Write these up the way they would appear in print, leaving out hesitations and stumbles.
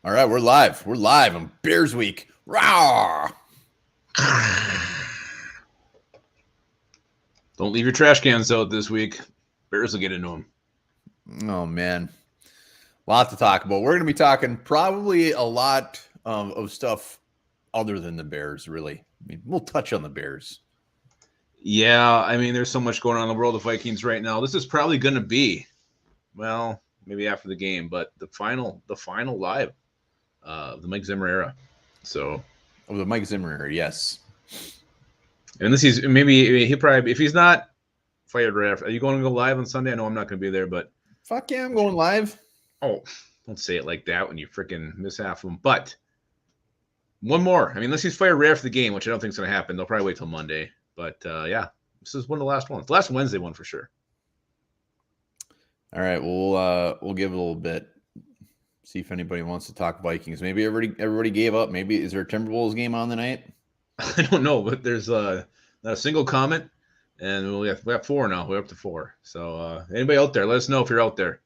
All right, we're live. We're live on Bears Week. Rawr! Don't leave your trash cans out this week. Bears will get into them. Oh, man. A lot to talk about. We're going to be talking probably a lot of stuff other than the Bears, really. I mean, we'll touch on the Bears. Yeah, I mean, there's so much going on in the world of Vikings right now. This is probably going to be, well, maybe after the game, but the final live of the Mike Zimmer era. So, Oh, the Mike Zimmer era, yes. and this is maybe he probably, if he's not fired right after, are you going to go live on Sunday? I know I'm not going to be there, but fuck yeah, I'm going live. Oh, don't say it like that when you freaking miss half of them. But one more. I mean, unless he's fired right after the game, which I don't think is going to happen. They'll probably wait till Monday. But yeah, this is one of the last ones. The last Wednesday one for sure. All right, we'll give it a little bit. See if anybody wants to talk Vikings. Maybe everybody gave up. Maybe is there a Timberwolves game on the night? I don't know, but there's not a single comment, and we have 4 now. We're up to 4. So anybody out there, let us know if you're out there.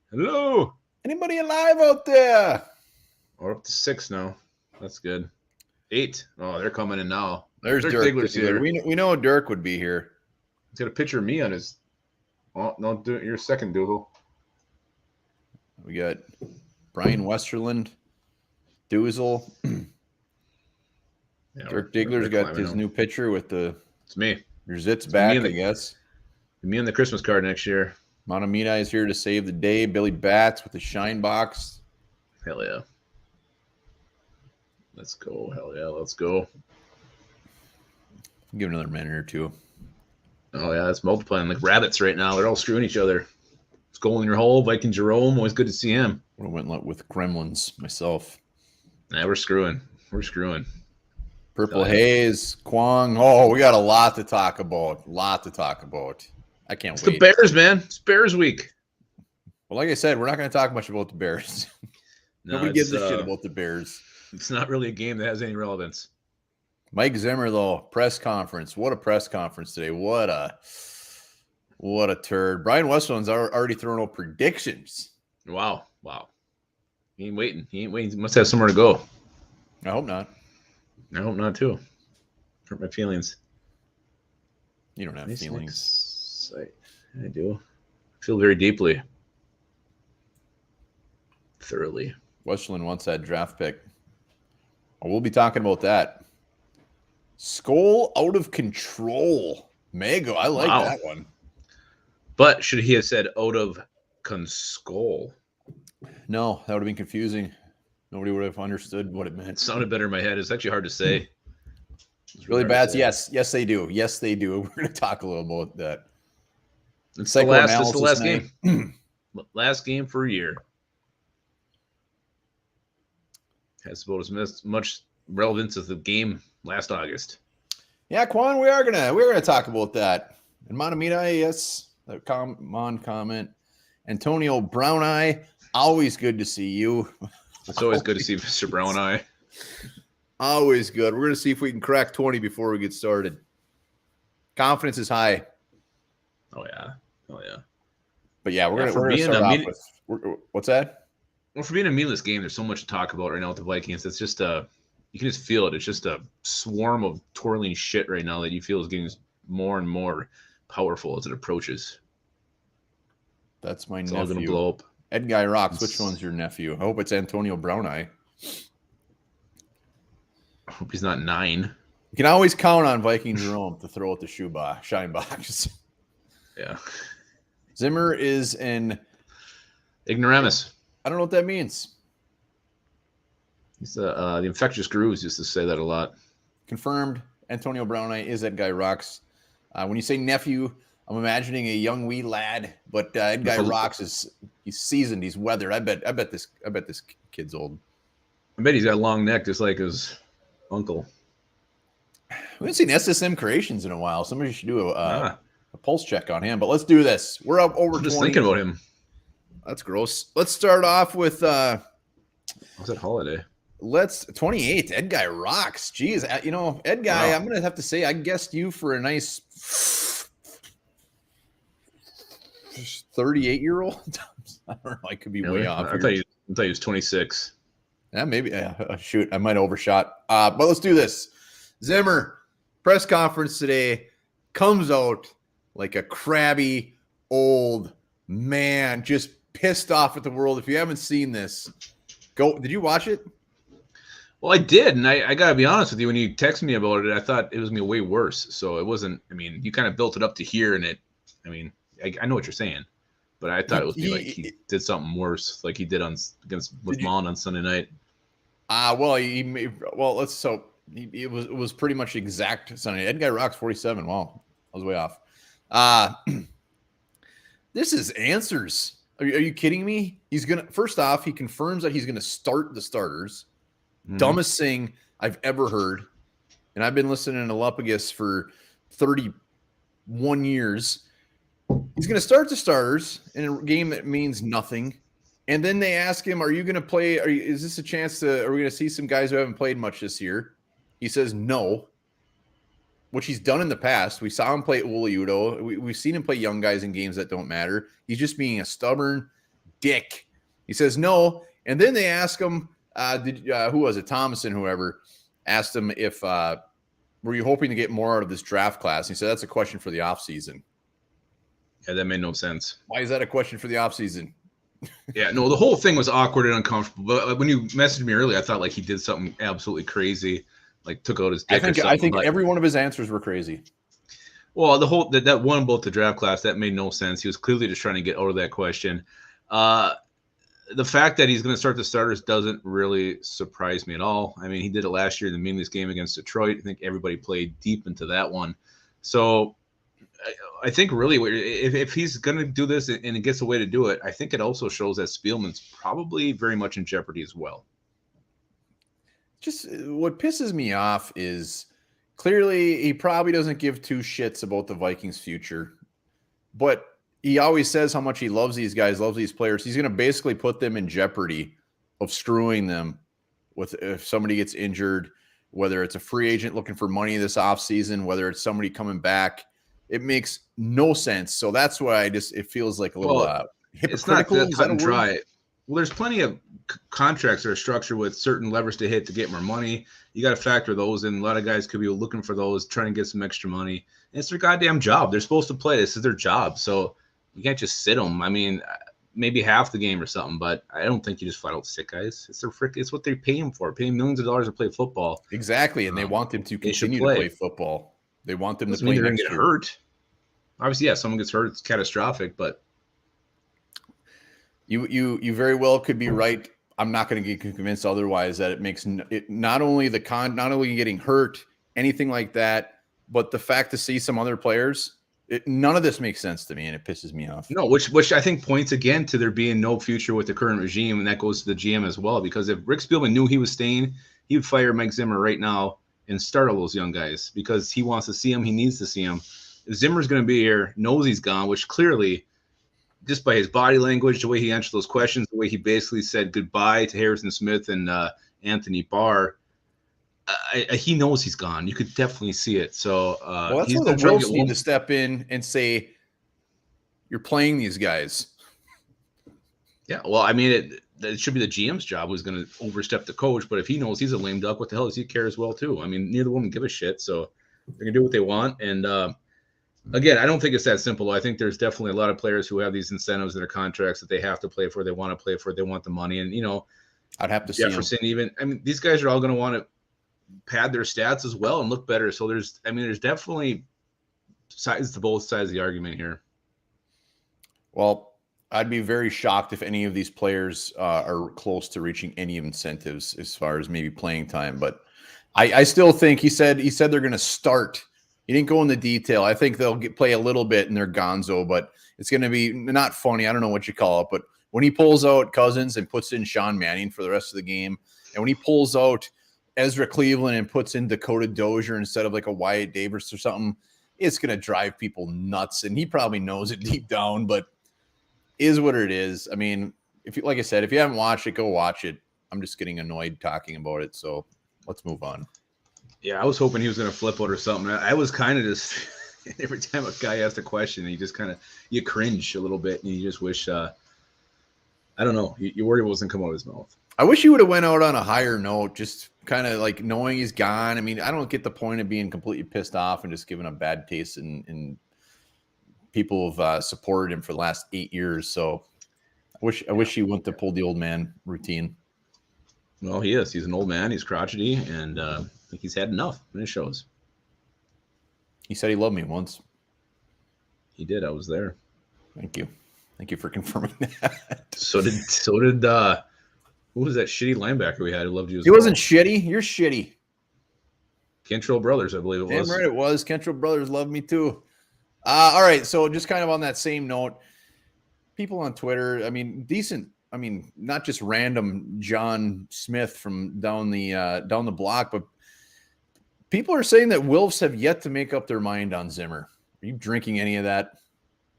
Hello. Anybody alive out there? We're up to 6 now. That's good. 8. Oh, they're coming in now. There's Dirk Diggler's here. We know Dirk would be here. He's got a picture of me on his. Oh no, do it your second doodle. We got Brian Westerland, Doozle. Yeah, Dirk Diggler's got his new picture with the. It's me. Your zits back, I guess. Me on the Christmas card next year. Monamita is here to save the day. Billy Bats with the shine box. Hell yeah. Let's go. Hell yeah. Let's go. Give it another minute or two. Oh, yeah. It's multiplying like rabbits right now. They're all screwing each other. It's goal in your hole. Viking Jerome. Always good to see him. I went with Gremlins myself. Nah, we're screwing. Purple Haze, Kwong. Oh, we got a lot to talk about. I can't wait. It's the Bears, man. It's Bears week. Well, like I said, we're not going to talk much about the Bears. Nobody gives a shit about the Bears. It's not really a game that has any relevance. Mike Zimmer, though, press conference. What a press conference today. What a turd. Brian Westland's already thrown out predictions. Wow. He ain't waiting. He must have somewhere to go. I hope not. I hope not, too. Hurt my feelings. You don't have feelings. I do. I feel very deeply. Thoroughly. Westland wants that draft pick. We'll be talking about that. Skull out of control. Mago, I like that one. But should he have said out of conskull? No, that would have been confusing. Nobody would have understood what it meant. It sounded better in my head. It's actually hard to say. It's really bad. Yes, they do. Yes, they do. We're going to talk a little about that. It's the last game. Last game for a year. Has about as much relevance as the game last August. Yeah, Quan, we're gonna talk about that. And Monamita, yes, comment. Antonio Brown Eye, always good to see you. It's always good to see Mr. Brown Eye. Always good. We're going to see if we can crack 20 before we get started. Confidence is high. Oh, yeah. But yeah, we're going to start off with – what's that? Well, for being a meaningless game, there's so much to talk about right now with the Vikings. It's just you can just feel it. It's just a swarm of twirling shit right now that you feel is getting more and more powerful as it approaches. That's my nephew. It's all going to blow up. Ed Guy Rocks, which one's your nephew? I hope it's Antonio Brown Eye. I hope he's not 9. You can always count on Viking Jerome to throw out the shine box. Yeah. Zimmer is an ignoramus. I don't know what that means. He's the infectious grooves used to say that a lot. Confirmed. Antonio Brown Eye is Ed Guy Rocks. When you say nephew, I'm imagining a young wee lad, but Ed Guy Rocks he's seasoned, he's weathered. I bet this kid's old. I bet he's got a long neck just like his uncle. We haven't seen SSM Creations in a while. Somebody should do a pulse check on him. But let's do this. We're up over 20. Just thinking about him. That's gross. Let's start off with what's that holiday? 28. Ed Guy Rocks. Jeez, Ed Guy. Wow. I'm gonna have to say I guessed you for a nice 38-year-old. I don't know. I could be way off. I thought he was 26. Yeah, maybe. Shoot, I might have overshot. But let's do this. Zimmer, press conference today, comes out like a crabby old man, just pissed off at the world. If you haven't seen this, go. Did you watch it? Well, I did, and I got to be honest with you. When you texted me about it, I thought it was going to be way worse. So it wasn't. I mean, you kind of built it up to here, and I mean, I know what you're saying, but I thought it was like he did something worse, like he did against Mon on Sunday night. It was pretty much exact Sunday. Ed Guy rocks 47. Wow, I was way off. This is answers. Are you kidding me? First off, he confirms that he's gonna start the starters. Mm-hmm. Dumbest thing I've ever heard. And I've been listening to Lupagus for 31 years. He's going to start the starters in a game that means nothing. And then they ask him, are you going to play? Is this a chance are we going to see some guys who haven't played much this year? He says no, which he's done in the past. We saw him play at Uliudo. We've seen him play young guys in games that don't matter. He's just being a stubborn dick. He says no. And then they ask him, who was it? Thomason, whoever, asked him if were you hoping to get more out of this draft class? And he said that's a question for the offseason. Yeah, that made no sense. Why is that a question for the offseason? Yeah, no, the whole thing was awkward and uncomfortable. But when you messaged me earlier, I thought like he did something absolutely crazy, like took out his dick. I think every one of his answers were crazy. Well, the whole that one about the draft class, that made no sense. He was clearly just trying to get out of that question. The fact that he's going to start the starters doesn't really surprise me at all. I mean, he did it last year in the meaningless game against Detroit. I think everybody played deep into that one. So I think really if he's going to do this and it gets a way to do it, I think it also shows that Spielman's probably very much in jeopardy as well. Just what pisses me off is clearly he probably doesn't give two shits about the Vikings' future, but he always says how much he loves these guys, loves these players. He's going to basically put them in jeopardy of screwing them with if somebody gets injured, whether it's a free agent looking for money this offseason, whether it's somebody coming back. It makes no sense. So that's why it feels like a little hypocritical. It's not cut and dry. Well, there's plenty of contracts that are structured with certain levers to hit to get more money. You got to factor those in. A lot of guys could be looking for those, trying to get some extra money. And it's their goddamn job. They're supposed to play. This is their job. So you can't just sit them. I mean, maybe half the game or something, but I don't think you just flat out sit guys. It's what they pay them for. Paying millions of dollars to play football. Exactly, and they want them to continue to play football. They want them to play. They're going to get hurt. Obviously, yeah, someone gets hurt, it's catastrophic, but you very well could be right. I'm not going to get convinced otherwise that it makes it not only getting hurt, anything like that, but the fact to see some other players. None of this makes sense to me, and it pisses me off. No, which I think points again to there being no future with the current regime, and that goes to the GM as well. Because if Rick Spielman knew he was staying, he would fire Mike Zimmer right now and start all those young guys because he wants to see them. He needs to see them. If Zimmer's going to be here, knows he's gone, which clearly, just by his body language, the way he answered those questions, the way he basically said goodbye to Harrison Smith and Anthony Barr, he knows he's gone. You could definitely see it. So that's where the Wolves need to step in and say, "You're playing these guys." Yeah, well, I mean, it should be the GM's job who's going to overstep the coach. But if he knows he's a lame duck, what the hell does he care as well too? I mean, neither one give a shit. So they're gonna do what they want. And again, I don't think it's that simple. I think there's definitely a lot of players who have these incentives in their contracts that they have to play for. They want to play for. They want the money. And I'd have to see Jefferson even. I mean, these guys are all going to want to pad their stats as well and look better. So there's definitely sides to both sides of the argument here. Well, I'd be very shocked if any of these players are close to reaching any incentives as far as maybe playing time. But I still think he said they're going to start. He didn't go into detail. I think they'll play a little bit and they're gonzo, but it's going to be not funny. I don't know what you call it, but when he pulls out Cousins and puts in Sean Manning for the rest of the game, and when he pulls out Ezra Cleveland and puts in Dakota Dozier instead of like a Wyatt Davis or something, it's going to drive people nuts. And he probably knows it deep down, but is what it is. I mean, like I said, if you haven't watched it, go watch it. I'm just getting annoyed talking about it. So let's move on. Yeah, I was hoping he was going to flip out or something. I was kind of just every time a guy asked a question, you just kind of you cringe a little bit and you just wish I don't know. You worry what wasn't come out of his mouth. I wish he would have went out on a higher note, just kind of like knowing he's gone. I mean, I don't get the point of being completely pissed off and just giving a bad taste in people have supported him for the last 8 years. So I wish he went to pull the old man routine. Well, he is. He's an old man. He's crotchety, and I think he's had enough, and it shows. He said he loved me once. He did. I was there. Thank you. Thank you for confirming that. So did who was that shitty linebacker we had who loved you as He wasn't shitty. You're shitty. Cantrell Brothers, I believe it was. Damn right it was. Cantrell Brothers loved me too. All right. So just kind of on that same note, people on Twitter, I mean, decent. I mean, not just random John Smith from down the block, but people are saying that Wilfs have yet to make up their mind on Zimmer. Are you drinking any of that?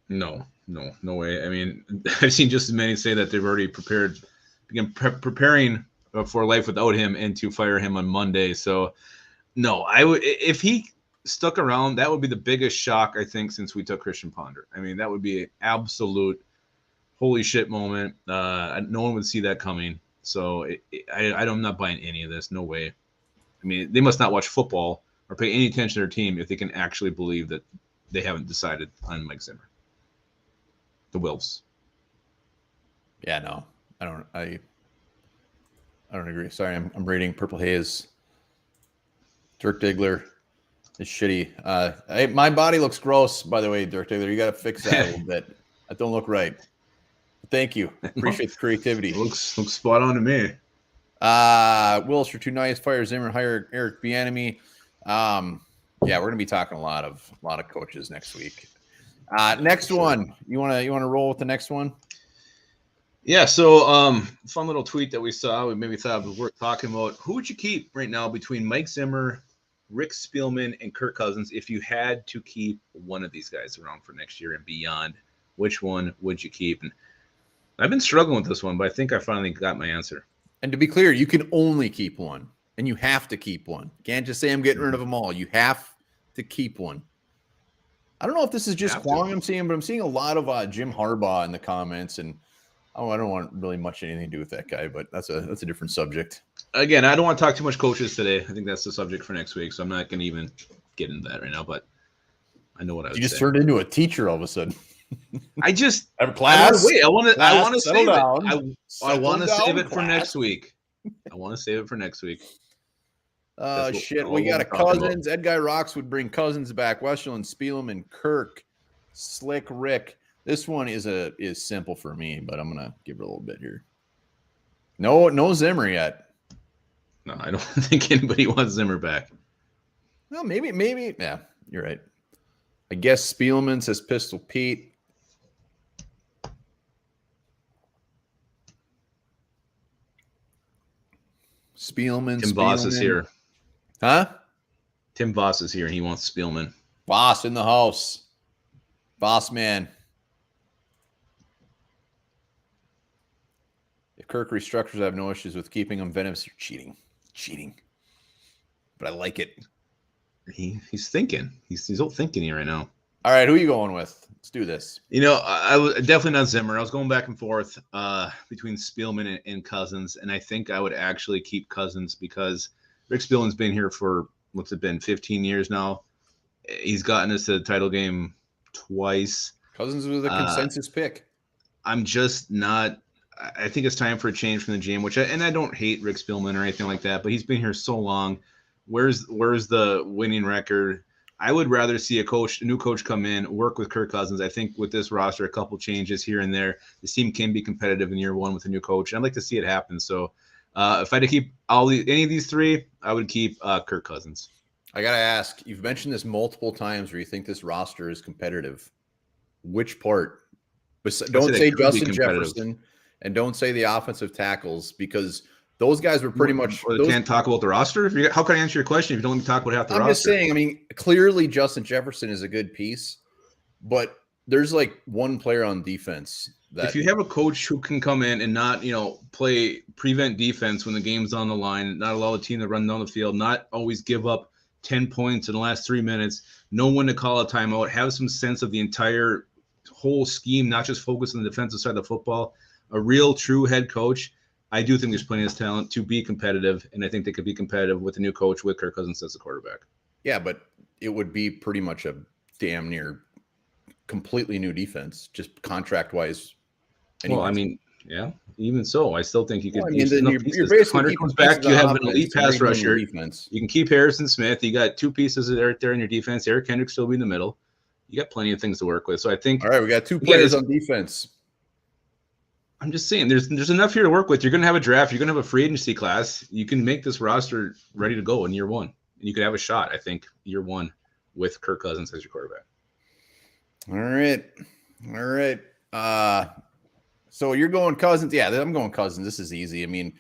No way. I mean, I've seen just as many say that they've already began preparing for life without him and to fire him on Monday. So, no, I would, if he stuck around, that would be the biggest shock, I think, since we took Christian Ponder. I mean, that would be an absolute holy shit moment. No one would see that coming. So I'm not buying any of this. No way. I mean, they must not watch football or pay any attention to their team if they can actually believe that they haven't decided on Mike Zimmer. The Wilfs. Yeah, no, I don't agree. Sorry, I'm reading Purple Haze. Dirk Diggler is shitty. My body looks gross, by the way, Dirk Diggler. You got to fix that a little bit. That don't look right. Thank you. Appreciate the creativity. It looks spot on to me. Wills for 2 nights. Fire Zimmer. Hire Eric Bieniemy. Yeah, we're gonna be talking a lot of coaches next week. Next one. You wanna roll with the next one? Yeah. So fun little tweet that we saw. We maybe thought it was worth talking about. Who would you keep right now between Mike Zimmer, Rick Spielman, and Kirk Cousins if you had to keep one of these guys around for next year and beyond? Which one would you keep? And I've been struggling with this one, but I think I finally got my answer. And to be clear, you can only keep one, and you have to keep one. You can't just say I'm getting rid of them all. You have to keep one. I don't know if this is just Kwong I'm seeing, but I'm seeing a lot of Jim Harbaugh in the comments, and I don't want really much anything to do with that guy, but that's a different subject. Again, I don't want to talk too much coaches today. I think that's the subject for next week, so I'm not going to even get into that right now, but I know what I would say. You just turned into a teacher all of a sudden. I just have a class. I want to save down. it. I want to save it for next week. I want to save it for next week. Shit. We got a Cousins. Ed Guy Rocks would bring Cousins back. Westerland, Spielman, Kirk, Slick Rick. This one is simple for me, but I'm gonna give it a little bit here. No Zimmer yet. No, I don't think anybody wants Zimmer back. Well, maybe. Yeah, you're right. I guess Spielman says Pistol Pete. Tim Voss is here. Huh? Tim Voss is here, and he wants Spielman. Voss in the house. Voss man. If Kirk restructures, I have no issues with keeping him. Venomous. You're cheating. But I like it. He's thinking. He's out thinking here right now. All right, who are you going with? Let's do this. I was definitely not Zimmer. I was going back and forth between Spielman and Cousins, and I think I would actually keep Cousins because Rick Spielman's been here for, what's it been, 15 years now. He's gotten us to the title game twice. Cousins was a consensus pick. I'm just not – I think it's time for a change from the GM, and I don't hate Rick Spielman or anything like that, but he's been here so long. Where's the winning record? I would rather see a new coach come in, work with Kirk Cousins. I think with this roster, a couple changes here and there, this team can be competitive in year one with a new coach. I'd like to see it happen. So if I had to keep any of these three, I would keep Kirk Cousins. I got to ask, you've mentioned this multiple times where you think this roster is competitive. Which part? Don't say Justin Jefferson and don't say the offensive tackles because those guys were pretty much. Well, can't talk about the roster. How can I answer your question if you don't let me talk about half the roster? I'm just saying. I mean, clearly Justin Jefferson is a good piece, but there's like one player on defense that. If you have a coach who can come in and not, prevent defense when the game's on the line, not allow the team to run down the field, not always give up 10 points in the last 3 minutes, know when to call a timeout, have some sense of the entire whole scheme, not just focus on the defensive side of the football. a real true head coach, I do think there's plenty of talent to be competitive, and I think they could be competitive with a new coach with Kirk Cousins as the quarterback. Yeah, but it would be pretty much a damn near completely new defense, just contract-wise. Well, I mean, yeah, even so, I still think you could. Well, I mean, enough you're pieces. basically Hunter keeping comes back. pieces You on have an offense elite and pass rebuilding your rusher. defense. You can keep Harrison Smith. You got two pieces right there in your defense. Eric Kendrick still be in the middle. You got plenty of things to work with. So I think. All right, we got two players on defense. I'm just saying, there's enough here to work with. You're going to have a draft. You're going to have a free agency class. You can make this roster ready to go in year one, and you could have a shot. I think year one with Kirk Cousins as your quarterback. All right. So you're going Cousins. Yeah, I'm going Cousins. This is easy. I mean,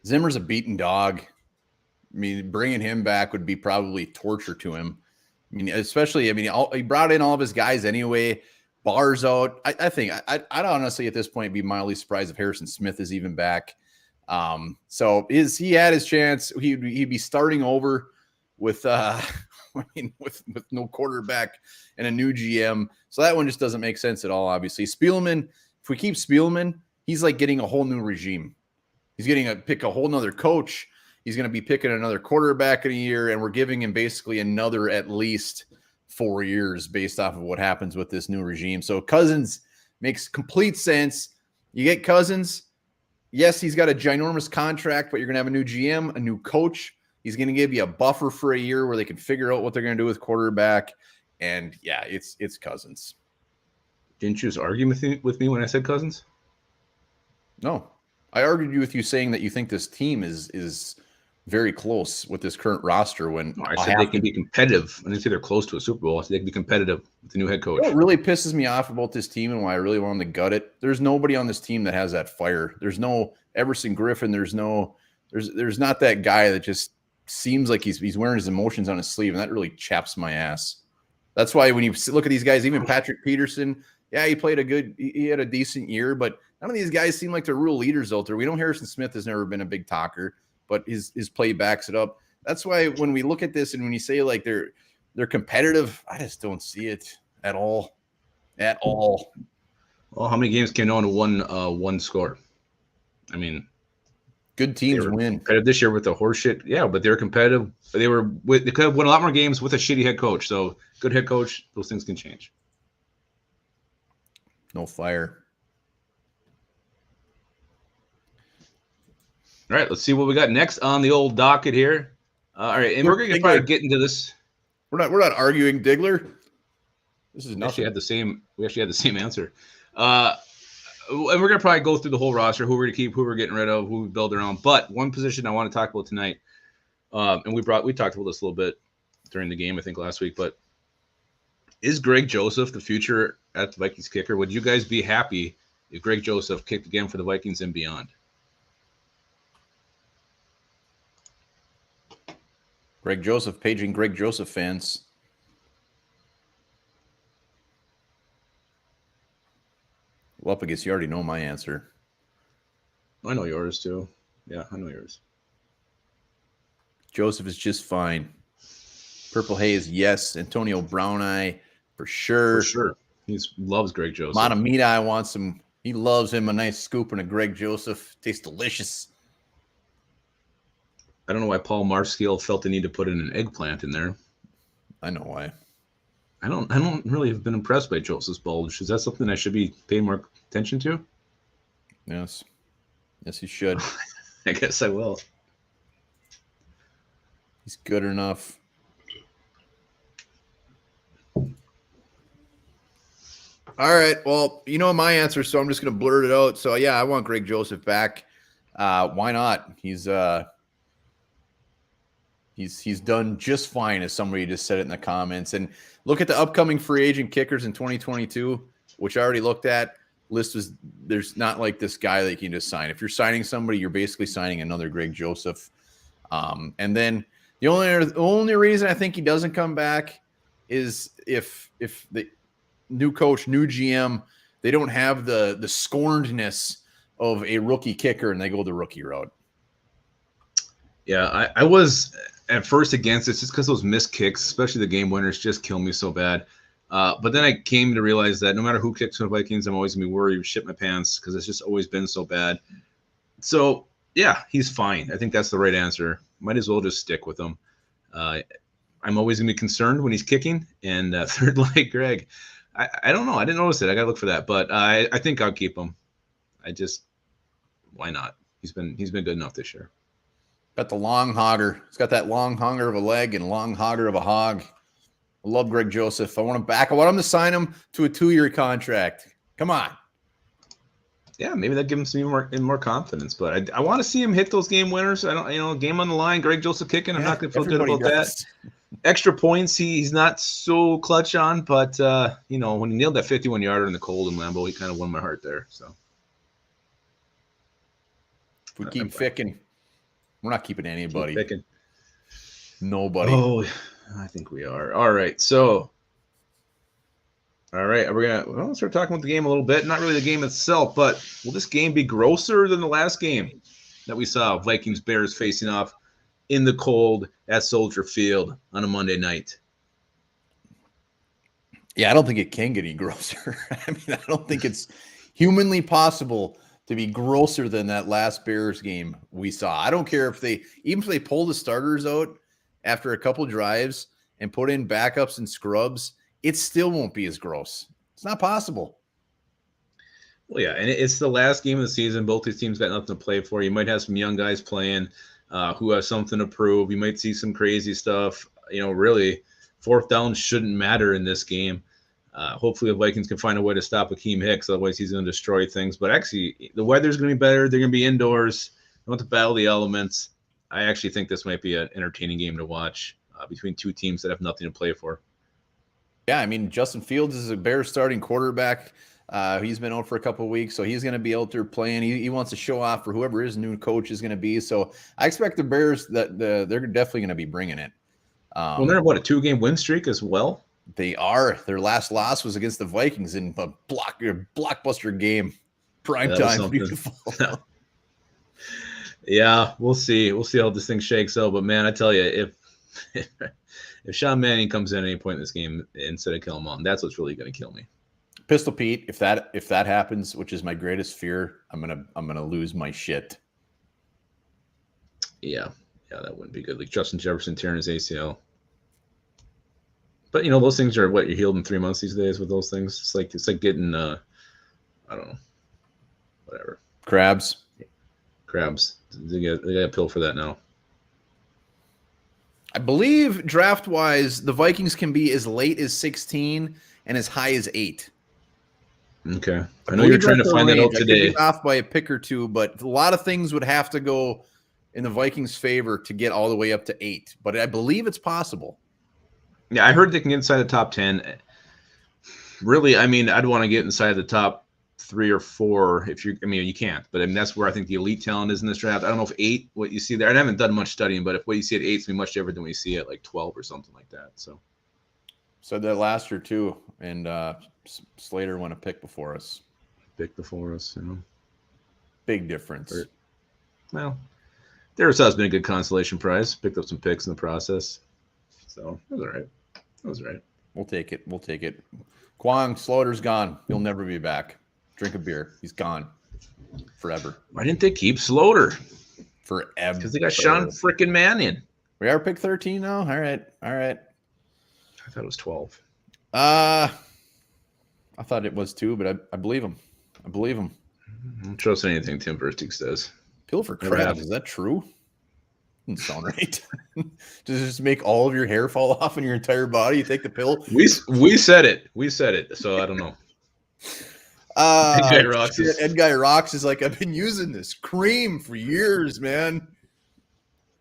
Zimmer's a beaten dog. I mean, bringing him back would be probably torture to him. I mean, especially, he brought in all of his guys anyway. Barr's out. I think I'd honestly at this point be mildly surprised if Harrison Smith is even back. So he had his chance. He'd be starting over with with no quarterback and a new GM. So that one just doesn't make sense at all. Obviously, Spielman. If we keep Spielman, he's like getting a whole new regime. He's getting to pick a whole nother coach. He's going to be picking another quarterback in a year, and we're giving him basically another at least 4 years based off of what happens with this new regime. So Cousins makes complete sense. You get Cousins. Yes, he's got a ginormous contract, but you're going to have a new GM, a new coach. He's going to give you a buffer for a year where they can figure out what they're going to do with quarterback. And yeah, it's Cousins. Didn't you just argue with me when I said Cousins? No, I argued with you saying that you think this team is very close with this current roster. When I said they can be competitive. I didn't say they're close to a Super Bowl. I said they can be competitive with the new head coach. What really pisses me off about this team and why I really want them to gut it, there's nobody on this team that has that fire. There's no Everson Griffin. There's not that guy that just seems like he's wearing his emotions on his sleeve, and that really chaps my ass. That's why when you look at these guys, even Patrick Peterson, yeah, he had a decent year, but none of these guys seem like they're real leaders out there. We know Harrison Smith has never been a big talker, but his play backs it up. That's why when we look at this and when you say like they're competitive, I just don't see it at all. At all. Well, how many games can own one score? I mean, good teams win. Competitive this year with the horseshit. Yeah, but they're competitive. They could have won a lot more games with a shitty head coach. So good head coach, those things can change. No fire. All right, let's see what we got next on the old docket here. All right, and we're going to probably get into this. We're not arguing, Diggler. This is nothing. We actually had the same answer. And we're going to probably go through the whole roster, who we're going to keep, who we're getting rid of, who we build around. But one position I want to talk about tonight, and we talked about this a little bit during the game, I think, last week, but is Greg Joseph the future at the Vikings kicker? Would you guys be happy if Greg Joseph kicked again for the Vikings and beyond? Greg Joseph, paging Greg Joseph fans. Well, I guess you already know my answer. I know yours too. Yeah, I know yours. Joseph is just fine. Purple Haze, yes. Antonio Brown Eye, for sure. For sure. He loves Greg Joseph. Montemita, I want some. He loves him a nice scoop and a Greg Joseph. Tastes delicious. I don't know why Paul Marskiel felt the need to put in an eggplant in there. I know why. I don't really have been impressed by Joseph's bulge. Is that something I should be paying more attention to? Yes. Yes, you should. I guess I will. He's good enough. All right. Well, you know my answer, so I'm just going to blurt it out. So, yeah, I want Greg Joseph back. Why not? He's done just fine, as somebody just said it in the comments. And look at the upcoming free agent kickers in 2022, which I already looked at. There's not like this guy that you can just sign. If you're signing somebody, you're basically signing another Greg Joseph. And then the only reason I think he doesn't come back is if the new coach, new GM, they don't have the scornedness of a rookie kicker and they go the rookie route. Yeah, I was at first against it just because those missed kicks, especially the game winners, just kill me so bad. But then I came to realize that no matter who kicks for the Vikings, I'm always going to be worried or shit my pants because it's just always been so bad. So, yeah, he's fine. I think that's the right answer. Might as well just stick with him. I'm always going to be concerned when he's kicking. And third leg, Greg, I don't know. I didn't notice it. I got to look for that. But I think I'll keep him. Why not? He's been good enough this year. Got the long hogger. He's got that long hogger of a leg and long hogger of a hog. I love Greg Joseph. I want him back. I want him to sign him to a 2-year contract. Come on. Yeah, maybe that gives him some more confidence. But I want to see him hit those game winners. I don't, game on the line. Greg Joseph kicking. I'm not going to feel good about that. Extra points, he's not so clutch on, but when he nailed that 51-yarder in the cold in Lambeau, he kind of won my heart there. So if we keep ficking, we're not keeping anybody. Keep ficking. Nobody. Oh, I think we are. All right. So, we're going to start talking about the game a little bit. Not really the game itself, but will this game be grosser than the last game that we saw? Vikings Bears facing off in the cold at Soldier Field on a Monday night. Yeah, I don't think it can get any grosser. I mean, I don't think it's humanly possible to be grosser than that last Bears game we saw. I don't care if they pull the starters out after a couple drives and put in backups and scrubs, it still won't be as gross. It's not possible. Well, yeah, and it's the last game of the season. Both these teams got nothing to play for. You might have some young guys playing who have something to prove. You might see some crazy stuff. Really, fourth down shouldn't matter in this game. Hopefully the Vikings can find a way to stop Akeem Hicks. Otherwise, he's going to destroy things. But actually, the weather's going to be better. They're going to be indoors. They want to battle the elements. I actually think this might be an entertaining game to watch between two teams that have nothing to play for. Yeah, I mean, Justin Fields is a Bears starting quarterback. He's been out for a couple of weeks, so he's going to be out there playing. He wants to show off for whoever his new coach is going to be. So I expect the Bears that they're definitely going to be bringing it. Well, they're a 2-game win streak as well. They are. Their last loss was against the Vikings in a blockbuster game, prime time, beautiful. Yeah, we'll see. We'll see how this thing shakes out. But man, I tell you, if Sean Mannion comes in at any point in this game instead of Killmonger, that's what's really going to kill me. Pistol Pete, if that happens, which is my greatest fear, I'm gonna lose my shit. Yeah, that wouldn't be good. Like Justin Jefferson tearing his ACL. But those things are you're healed in 3 months these days with those things. It's like getting I don't know, whatever. Crabs. They got a pill for that now. I believe draft-wise, the Vikings can be as late as 16 and as high as 8. Okay. I know you're trying to find that out today. I could be off by a pick or two, but a lot of things would have to go in the Vikings' favor to get all the way up to 8. But I believe it's possible. Yeah, I heard they can get inside the top 10. Really, I mean, I'd want to get inside the top 3 or 4 if you can't. But I mean, that's where I think the elite talent is in this draft. I don't know if 8, what you see there, and I haven't done much studying, but if what you see at 8 is going to be much different than what you see at like 12 or something like that. So said that last year too, and Slater won a pick before us. Big difference. Well, Darius has been a good consolation prize. Picked up some picks in the process. So that was all right. We'll take it. Kwong, Slaughter's gone. He'll never be back. Drink a beer. He's gone. Forever. Why didn't they keep Slaughter? Forever. Because they got Sean frickin' Mannion. We are pick 13 now? All right. I thought it was 12. I thought it was 2, but I believe him. I don't trust anything Tim Versteeg says. Pill for crabs. Is that true? Doesn't sound right. Does it just make all of your hair fall off in your entire body? You take the pill? We said it. So I don't know. Ed Guy Rocks is like, I've been using this cream for years, man.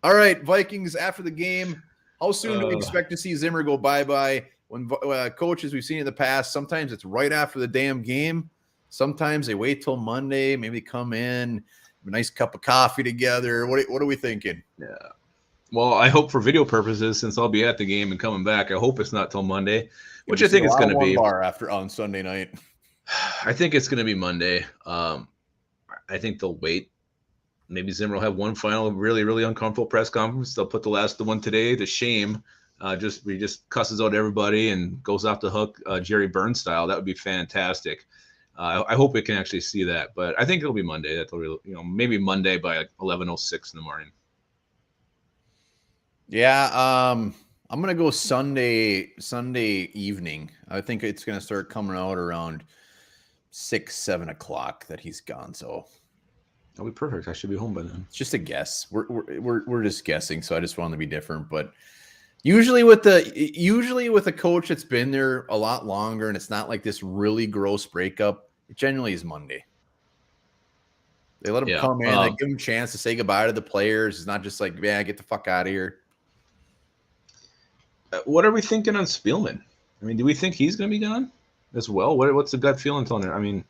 All right, Vikings after the game. How soon do we expect to see Zimmer go bye-bye? When coaches we've seen in the past, sometimes it's right after the damn game. Sometimes they wait till Monday, maybe come in, have a nice cup of coffee together. What are we thinking? Yeah. Well, I hope for video purposes, since I'll be at the game and coming back, I hope it's not till Monday, which I think it's going to be. Bar after on Sunday night. I think it's going to be Monday. I think they'll wait. Maybe Zimmer will have one final really, really uncomfortable press conference. They'll put the one today to shame He just cusses out everybody and goes off the hook, Jerry Burns style. That would be fantastic. I hope we can actually see that, but I think it'll be Monday. Maybe Monday by like 11:06 in the morning. Yeah, I'm gonna go Sunday evening. I think it's gonna start coming out around 6-7 o'clock that he's gone. So that'll be perfect. I should be home by then. It's just a guess. We're just guessing. So I just wanted to be different, but usually with a coach that's been there a lot longer and it's not like this really gross breakup, it generally is Monday. They let him come in, they give him a chance to say goodbye to the players. It's not just like, yeah, get the fuck out of here. What are we thinking on Spielman? I mean, do we think he's going to be gone as well? What's the gut feeling telling her? I mean,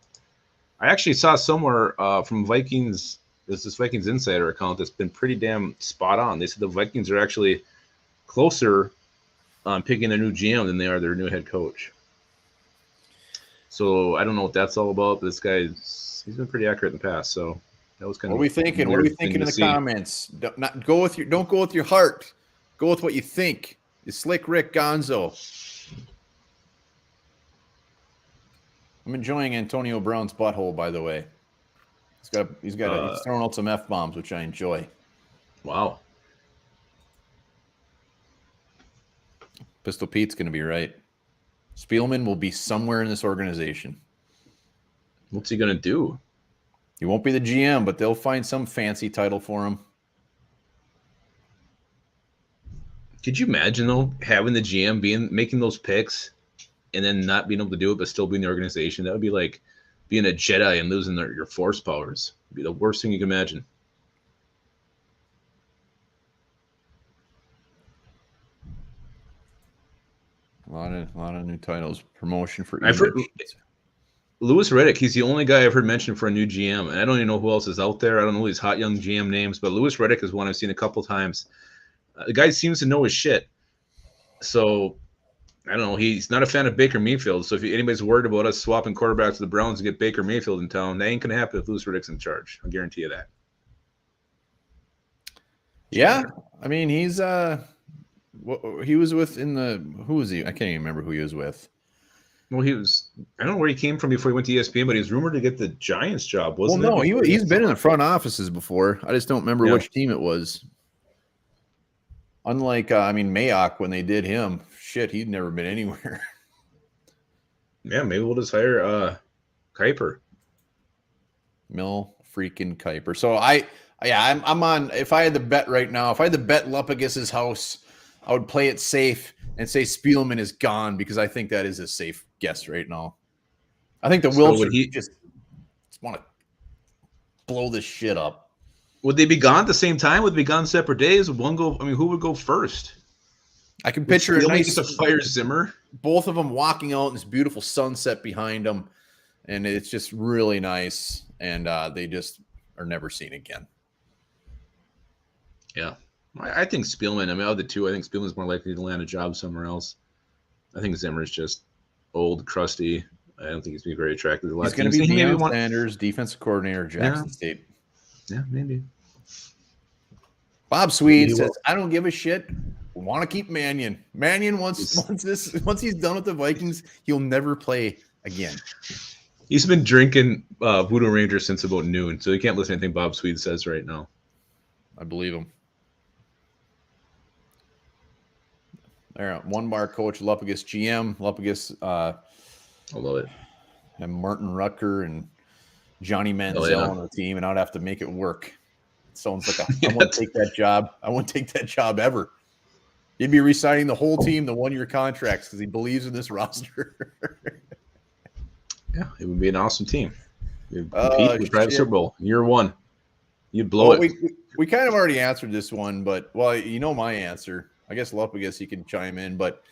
I actually saw somewhere from Vikings, there's this Vikings Insider account that's been pretty damn spot on. They said the Vikings are actually closer on picking a new GM than they are their new head coach. So I don't know what that's all about, but this guy, he's been pretty accurate in the past. So that was kind of. What are we thinking? What are we thinking in the comments? Don't go with your heart. Go with what you think. You slick Rick Gonzo. I'm enjoying Antonio Brown's butthole, by the way. He's throwing out some F-bombs, which I enjoy. Wow. Pistol Pete's going to be right. Spielman will be somewhere in this organization. What's he going to do? He won't be the GM, but they'll find some fancy title for him. Could you imagine, though, having the GM making those picks and then not being able to do it but still being the organization? That would be like being a Jedi and losing your force powers. It'd be the worst thing you can imagine. A lot of new titles. Promotion for I've heard Louis Riddick. He's the only guy I've heard mentioned for a new GM, and I don't even know who else is out there. I don't know these hot young GM names, but Louis Riddick is one I've seen a couple times. The guy seems to know his shit. So I don't know. He's not a fan of Baker Mayfield. So if anybody's worried about us swapping quarterbacks to the Browns to get Baker Mayfield in town, that ain't gonna happen if Louis Riddick's in charge. I'll guarantee you that. Yeah, I mean he was with who was he? I can't even remember who he was with. Well, I don't know where he came from before he went to ESPN, but he was rumored to get the Giants job, wasn't it? Well, no, he's been in the front offices before. I just don't remember which team it was. Unlike, Mayock, when they did him, shit, he'd never been anywhere. Yeah, maybe we'll just hire Kuiper. Mil freaking Kuiper. So I'm on. If I had to bet right now, if I had to bet Lupagis's house, I would play it safe and say Spielman is gone because I think that is a safe guess right now. I think the Wilson just want to blow this shit up. Would they be gone at the same time? Would they be gone separate days? Would one go? I mean, who would go first? I can picture a nice to fire Zimmer. Both of them walking out in this beautiful sunset behind them, and it's just really nice. And they just are never seen again. Yeah. I think Spielman, out of the two, I think Spielman's more likely to land a job somewhere else. I think Zimmer's just old, crusty. I don't think he's going to be very attractive. He's going to be Deion Sanders, defensive coordinator, Jackson State. Yeah, maybe. Bob Swede says, I don't give a shit. Want to keep Mannion. Mannion, once he's done with the Vikings, he'll never play again. He's been drinking Voodoo Ranger since about noon, so he can't listen to anything Bob Swede says right now. I believe him. There, one bar coach, Lupagus GM. Lupagus, I love it. And Martin Rucker and Johnny Manziel on the team, and I'd have to make it work. It sounds like I wouldn't take that job. I wouldn't take that job ever. He'd be re-signing the whole team to one-year contracts because he believes in this roster. Yeah, it would be an awesome team. You'd compete with the Super Bowl. Year one. You'd blow it. We kind of already answered this one, but, you know my answer. I guess Lupagus, he can chime in, but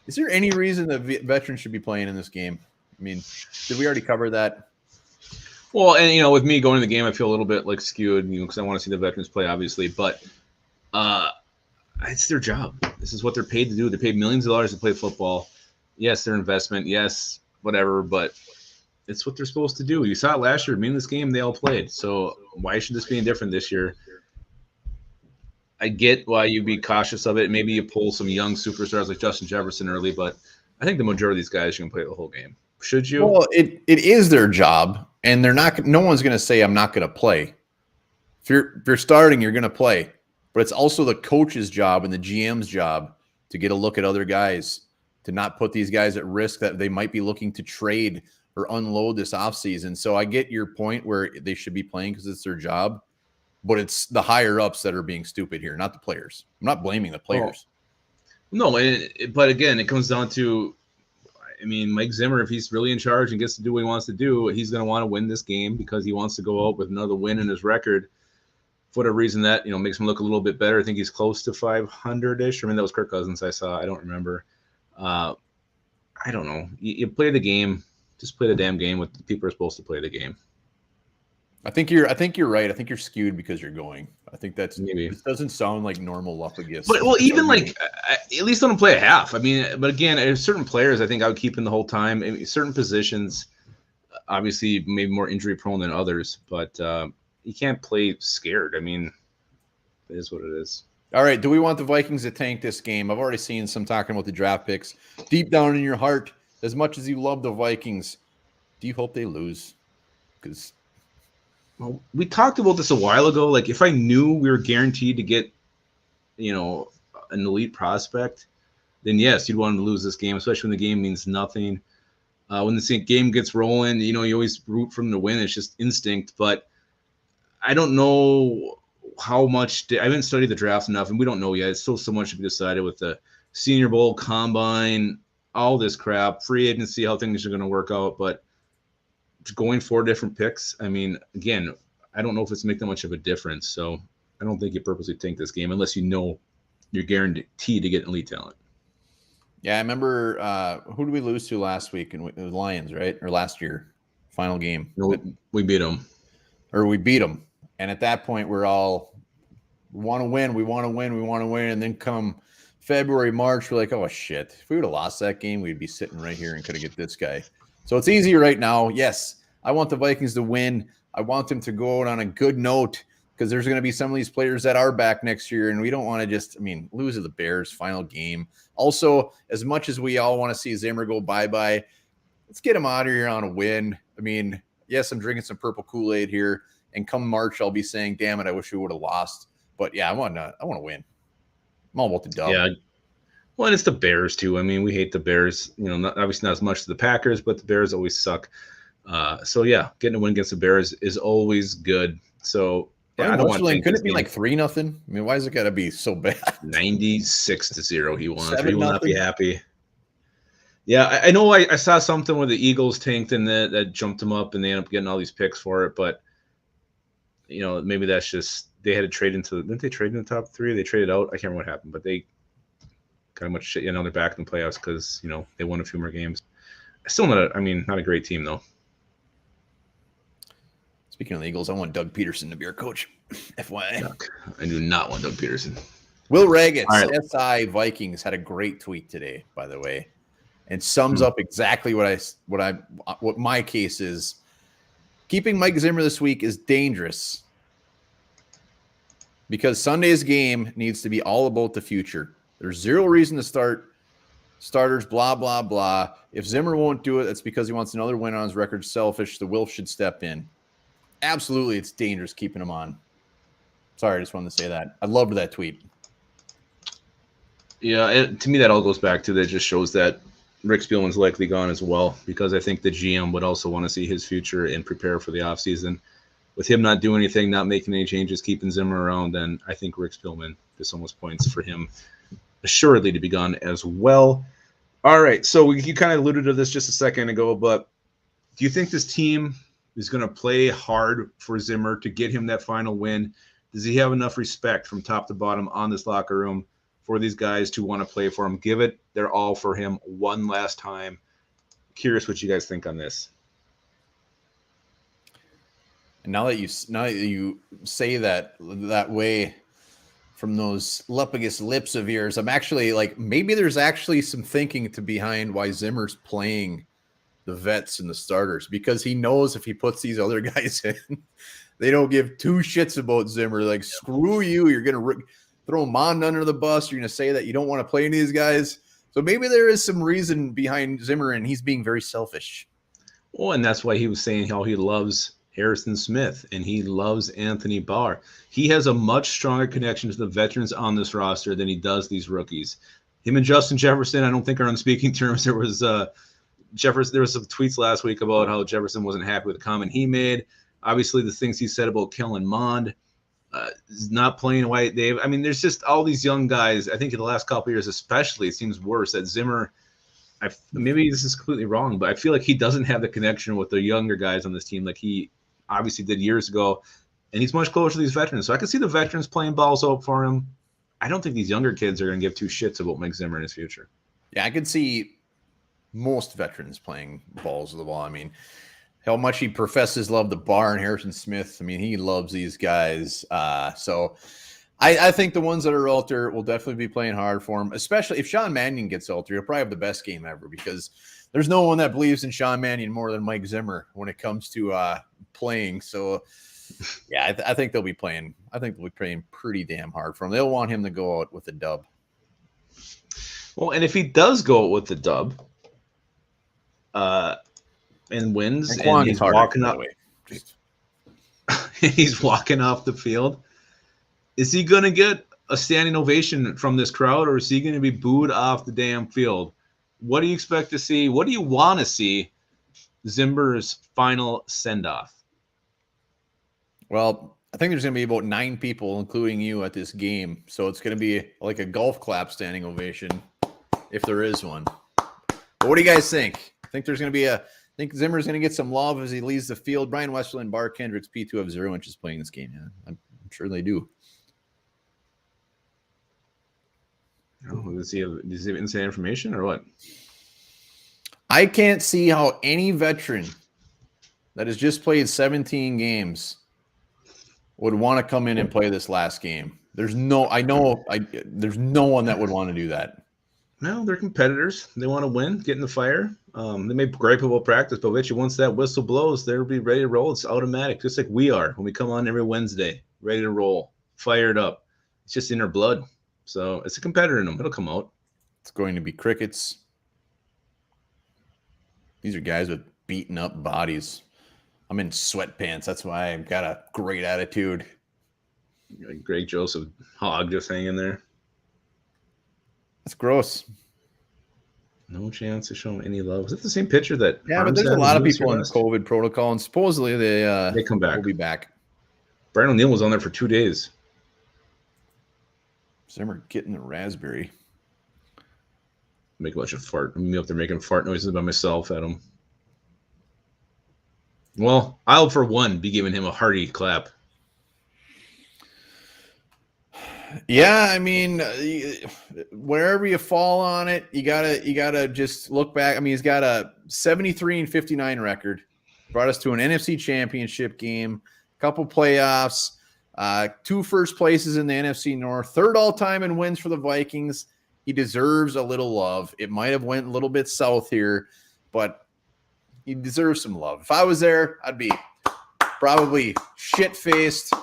is there any reason that veterans should be playing in this game? I mean, did we already cover that? Well, and, with me going to the game, I feel a little bit like skewed, because I want to see the veterans play, obviously, but it's their job. This is what they're paid to do. They're paid millions of dollars to play football. Yes, their investment. Yes, whatever, but it's what they're supposed to do. You saw it last year. Meaningless game, they all played. So why should this be any different this year? I get why you'd be cautious of it. Maybe you pull some young superstars like Justin Jefferson early, but I think the majority of these guys are going to play the whole game. Should you? Well, it is their job, and they're not. No one's going to say I'm not going to play. If you're starting, you're going to play. But it's also the coach's job and the GM's job to get a look at other guys, to not put these guys at risk that they might be looking to trade or unload this offseason. So I get your point where they should be playing because it's their job, but it's the higher ups that are being stupid here, not the players. I'm not blaming the players. No, but again, it comes down to, I mean, Mike Zimmer, if he's really in charge and gets to do what he wants to do, he's going to want to win this game because he wants to go out with another win in his record. For whatever reason, that makes him look a little bit better. I think he's close to 500-ish. I mean, that was Kirk Cousins I saw. I don't remember. I don't know. You play the game. Just play the damn game with the people who are supposed to play the game. I think you're right. I think you're skewed because you're going. I think that's maybe. It doesn't sound like normal luck against. But well, even like at least don't play a half. I mean, but again, there's certain players I think I would keep in the whole time. I mean, certain positions, obviously, maybe more injury prone than others, but you can't play scared. I mean, it is what it is. All right. Do we want the Vikings to tank this game? I've already seen some talking about the draft picks. Deep down in your heart, as much as you love the Vikings, do you hope they lose? Because well, we talked about this a while ago. Like, if I knew we were guaranteed to get, an elite prospect, then yes, you'd want to lose this game, especially when the game means nothing. When the game gets rolling, you always root for them to win. It's just instinct. But I don't know how much I haven't studied the draft enough, and we don't know yet. It's still so much to be decided with the Senior Bowl, Combine, all this crap, free agency, how things are going to work out. But going 4 different picks, I mean, again, I don't know if it's make that much of a difference. So I don't think you purposely tank this game unless you're guaranteed to get elite talent. Yeah, I remember who did we lose to last week? And it was Lions, right? Or last year, final game. No, we beat them. Or we beat them. And at that point, we want to win. We want to win. We want to win. And then come February, March, we're like, oh, shit. If we would have lost that game, we'd be sitting right here and could have get this guy. So it's easy right now. Yes, I want the Vikings to win. I want them to go out on a good note because there's going to be some of these players that are back next year, and we don't want to just, lose to the Bears final game. Also, as much as we all want to see Zimmer go bye-bye, let's get him out of here on a win. Yes, I'm drinking some purple Kool-Aid here, and come March, I'll be saying, damn it, I wish we would have lost. But, yeah, I want to win. I'm all about the dub. Yeah. Well, and it's the Bears, too. I mean, we hate the Bears. Obviously not as much as the Packers, but the Bears always suck. So, yeah, getting a win against the Bears is always good. So, yeah, I don't want to. Could it be like 3-0? Why is it got to be so bad? 96-0 he won. He will not be happy. Yeah, I know I saw something where the Eagles tanked and that jumped them up and they ended up getting all these picks for it. But, maybe that's just they had to trade didn't they trade in the top 3? They traded out. I can't remember what happened, but they kind of much shit. They're back in the playoffs because, they won a few more games. Still not a great team, though. Speaking of the Eagles, I want Doug Peterson to be our coach. FYI. I do not want Doug Peterson. Will Raggett, SI Vikings, had a great tweet today, by the way, and sums up exactly what my case is. Keeping Mike Zimmer this week is dangerous because Sunday's game needs to be all about the future. There's zero reason to start starters, blah, blah, blah. If Zimmer won't do it, that's because he wants another win on his record. Selfish. The Wilf should step in. Absolutely, it's dangerous keeping him on. Sorry, I just wanted to say that. I loved that tweet. Yeah, to me, that all goes back to that just shows that Rick Spielman's likely gone as well, because I think the GM would also want to see his future and prepare for the offseason. With him not doing anything, not making any changes, keeping Zimmer around, then I think Rick Spielman, this almost points for him assuredly to be gone as well. All right, so you kind of alluded to this just a second ago, but do you think this team is going to play hard for Zimmer to get him that final win? Does he have enough respect from top to bottom on this locker room for these guys to want to play for him? Give it their all for him one last time. Curious what you guys think on this. And now that you say that way from those lepigus lips of yours, I'm actually like, maybe there's actually some thinking behind why Zimmer's playing the vets and the starters, because he knows if he puts these other guys in, they don't give two shits about Zimmer. Like, screw you. You're going to throw Mond under the bus. You're going to say that you don't want to play any of these guys. So maybe there is some reason behind Zimmer, and he's being very selfish. Oh, and that's why he was saying how he loves Harrison Smith and he loves Anthony Barr. He has a much stronger connection to the veterans on this roster than he does these rookies. Him and Justin Jefferson, I don't think are on speaking terms. There was some tweets last week about how Jefferson wasn't happy with the comment he made. Obviously, the things he said about Kellen Mond, not playing White Dave. I mean, there's just all these young guys. I think in the last couple of years, especially, it seems worse that Zimmer. Maybe this is completely wrong, but I feel like he doesn't have the connection with the younger guys on this team like he obviously did years ago, and he's much closer to these veterans. So I can see the veterans playing balls out for him. I don't think these younger kids are going to give two shits about Mike Zimmer in his future. Yeah, I could see most veterans playing balls of the ball. I mean, how much he professes love the Barr and Harrison Smith. I mean, he loves these guys. So I think the ones that are out there will definitely be playing hard for him, especially if Sean Mannion gets out there. He'll probably have the best game ever because there's no one that believes in Sean Mannion more than Mike Zimmer when it comes to playing. So, yeah, I think they'll be playing. I think they'll be playing pretty damn hard for him. They'll want him to go out with a dub. Well, and if he does go out with the dub and wins, and he's walking up, he's walking off the field. Is he going to get a standing ovation from this crowd, or is he going to be booed off the damn field? What do you expect to see? What do you want to see Zimmer's final send-off? Well, I think there's going to be about 9 people, including you, at this game. So it's going to be like a golf clap standing ovation, if there is one. But what do you guys think? I think there's going to be I think Zimmer's going to get some love as he leaves the field. Brian Westerland, Bar Kendricks, P2 have 0 inches playing this game. Yeah, I'm sure they do. Oh, does he have inside information or what? I can't see how any veteran that has just played 17 games would want to come in and play this last game. There's no one that would want to do that. No, they're competitors. They want to win, get in the fire. They may gripe about practice, but bet you once that whistle blows, they'll be ready to roll. It's automatic, just like we are when we come on every Wednesday, ready to roll, fired up. It's just in our blood. So it's a competitor in them. It'll come out. It's going to be crickets. These are guys with beaten up bodies. I'm in sweatpants. That's why I've got a great attitude. Greg Joseph hog just hanging there. That's gross. No chance to show him any love. Is it the same picture that? Yeah, but there's a lot of people in COVID protocol, and supposedly they come back. Will be back. Brian O'Neill was on there for 2 days. Zimmer getting the raspberry. Make a bunch of fart. Me up there making fart noises by myself at him. Well, I'll for one be giving him a hearty clap. Yeah, I mean, wherever you fall on it, you gotta just look back. I mean, he's got a 73-59 record. Brought us to an NFC Championship game, a couple playoffs. 2 first places in the NFC North, 3rd all-time in wins for the Vikings. He deserves a little love. It might have went a little bit south here, but he deserves some love. If I was there, I'd be probably shit-faced,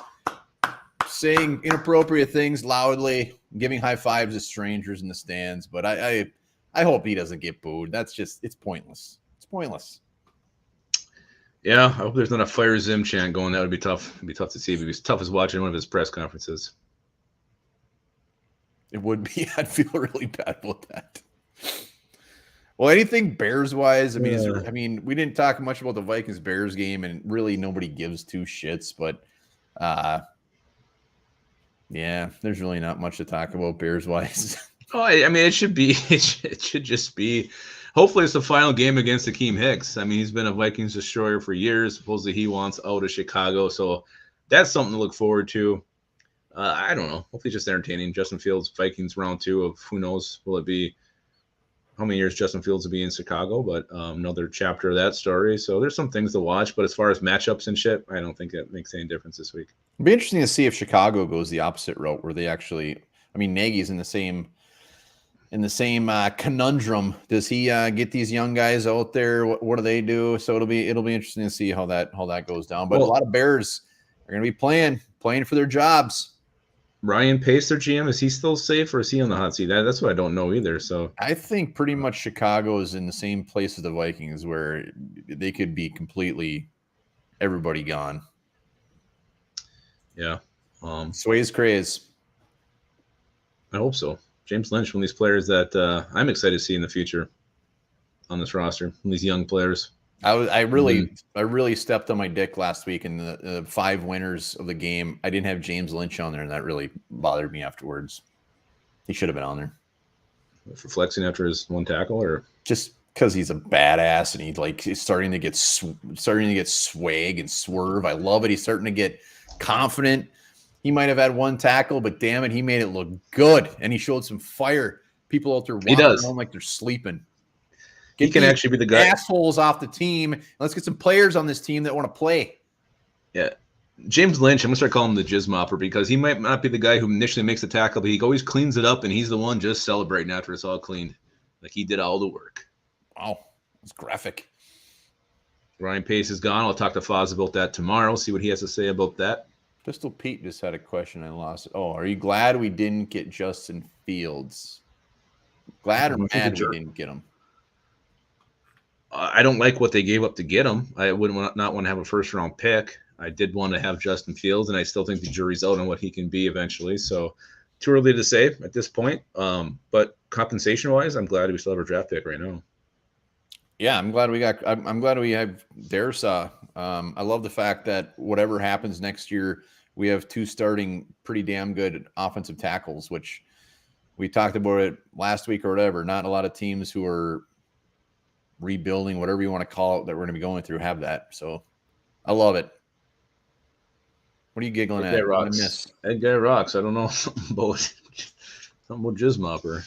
saying inappropriate things loudly, giving high fives to strangers in the stands. But I hope he doesn't get booed. It's pointless. It's pointless. Yeah, I hope there's not a fire Zim chant going. That would be tough. It'd be tough to see. It'd be as tough as watching one of his press conferences. It would be. I'd feel really bad about that. Well, anything Bears-wise, I mean, we didn't talk much about the Vikings-Bears game, and really nobody gives 2 shits. But, yeah, there's really not much to talk about Bears-wise. Oh, I mean, it should be. It should just be. Hopefully, it's the final game against Akeem Hicks. I mean, he's been a Vikings destroyer for years. Supposedly, he wants out of Chicago. So that's something to look forward to. I don't know. Hopefully, just entertaining. Justin Fields, Vikings round 2 of who knows, will it be how many years Justin Fields will be in Chicago, but another chapter of that story. So there's some things to watch. But as far as matchups and shit, I don't think that makes any difference this week. It'd be interesting to see if Chicago goes the opposite route where they actually – I mean, Nagy's in the same conundrum. Does he get these young guys out there? What do they do? So it'll be interesting to see how that goes down. But a lot of Bears are going to be playing for their jobs. Ryan Pace, their GM, is he still safe or is he on the hot seat? That's what I don't know either. So I think pretty much Chicago is in the same place as the Vikings, where they could be completely everybody gone. yeah, Sway's craze. I hope so. James Lynch, one of these players that I'm excited to see in the future on this roster, these young players. I really stepped on my dick last week in the 5 winners of the game. I didn't have James Lynch on there, and that really bothered me afterwards. He should have been on there. For flexing after his 1 tackle, or just because he's a badass and he's starting to get swag and swerve. I love it. He's starting to get confident. He might have had 1 tackle, but damn it, he made it look good, and he showed some fire. People out there walking around like they're sleeping. He can actually be the guy. Assholes off the team. Let's get some players on this team that want to play. Yeah. James Lynch, I'm going to start calling him the jizz mopper because he might not be the guy who initially makes the tackle, but he always cleans it up, and he's the one just celebrating after it's all cleaned. Like he did all the work. Wow. It's graphic. Ryan Pace is gone. I'll talk to Foz about that tomorrow, see what he has to say about that. Pistol Pete just had a question. I lost it. Oh, are you glad we didn't get Justin Fields? Glad or mad we didn't get him? I don't like what they gave up to get him. I wouldn't not want to have a first-round pick. I did want to have Justin Fields, and I still think the jury's out on what he can be eventually. So too early to say at this point. But compensation-wise, I'm glad we still have our draft pick right now. Yeah, I'm glad we have Darrisaw. I love the fact that whatever happens next year, we have 2 starting pretty damn good offensive tackles, which we talked about it last week or whatever. Not a lot of teams who are rebuilding, whatever you want to call it, that we're going to be going through have that. So I love it. What are you giggling at? That guy rocks. I don't know something about Jizz Mopper.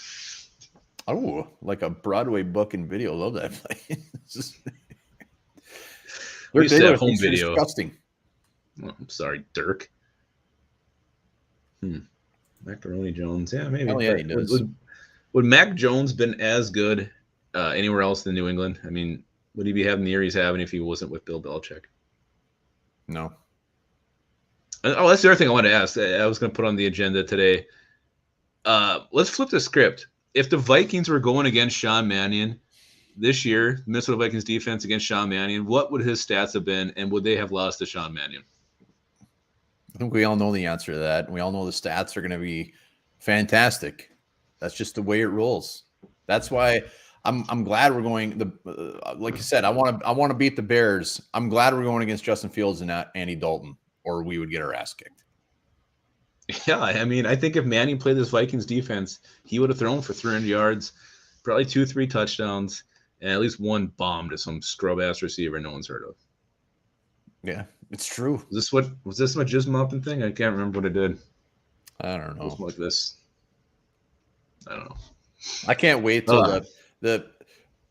Oh, like a Broadway book and video. Love that place. We used to have home video. Disgusting. Oh, I'm sorry, Dirk. Macaroni Jones. Yeah, maybe. Hell yeah, he does. Would Mac Jones been as good anywhere else than New England? I mean, would he be having the year he's having if he wasn't with Bill Belichick? No. Oh, that's the other thing I wanted to ask. I was going to put on the agenda today. Let's flip the script. If the Vikings were going against Sean Mannion this year, Minnesota Vikings defense against Sean Mannion, what would his stats have been, and would they have lost to Sean Mannion? I think we all know the answer to that, and we all know the stats are going to be fantastic. That's just the way it rolls. That's why I'm glad we're going. Like you said, I want to beat the Bears. I'm glad we're going against Justin Fields and not Andy Dalton, or we would get our ass kicked. Yeah, I mean, I think if Manning played this Vikings defense, he would have thrown for 300 yards, probably 2-3 touchdowns, and at least 1 bomb to some scrub-ass receiver no one's heard of. Yeah, it's true. Was this my Jizz Mopping thing? I can't remember what I did. I don't know. It was like this. I don't know. I can't wait till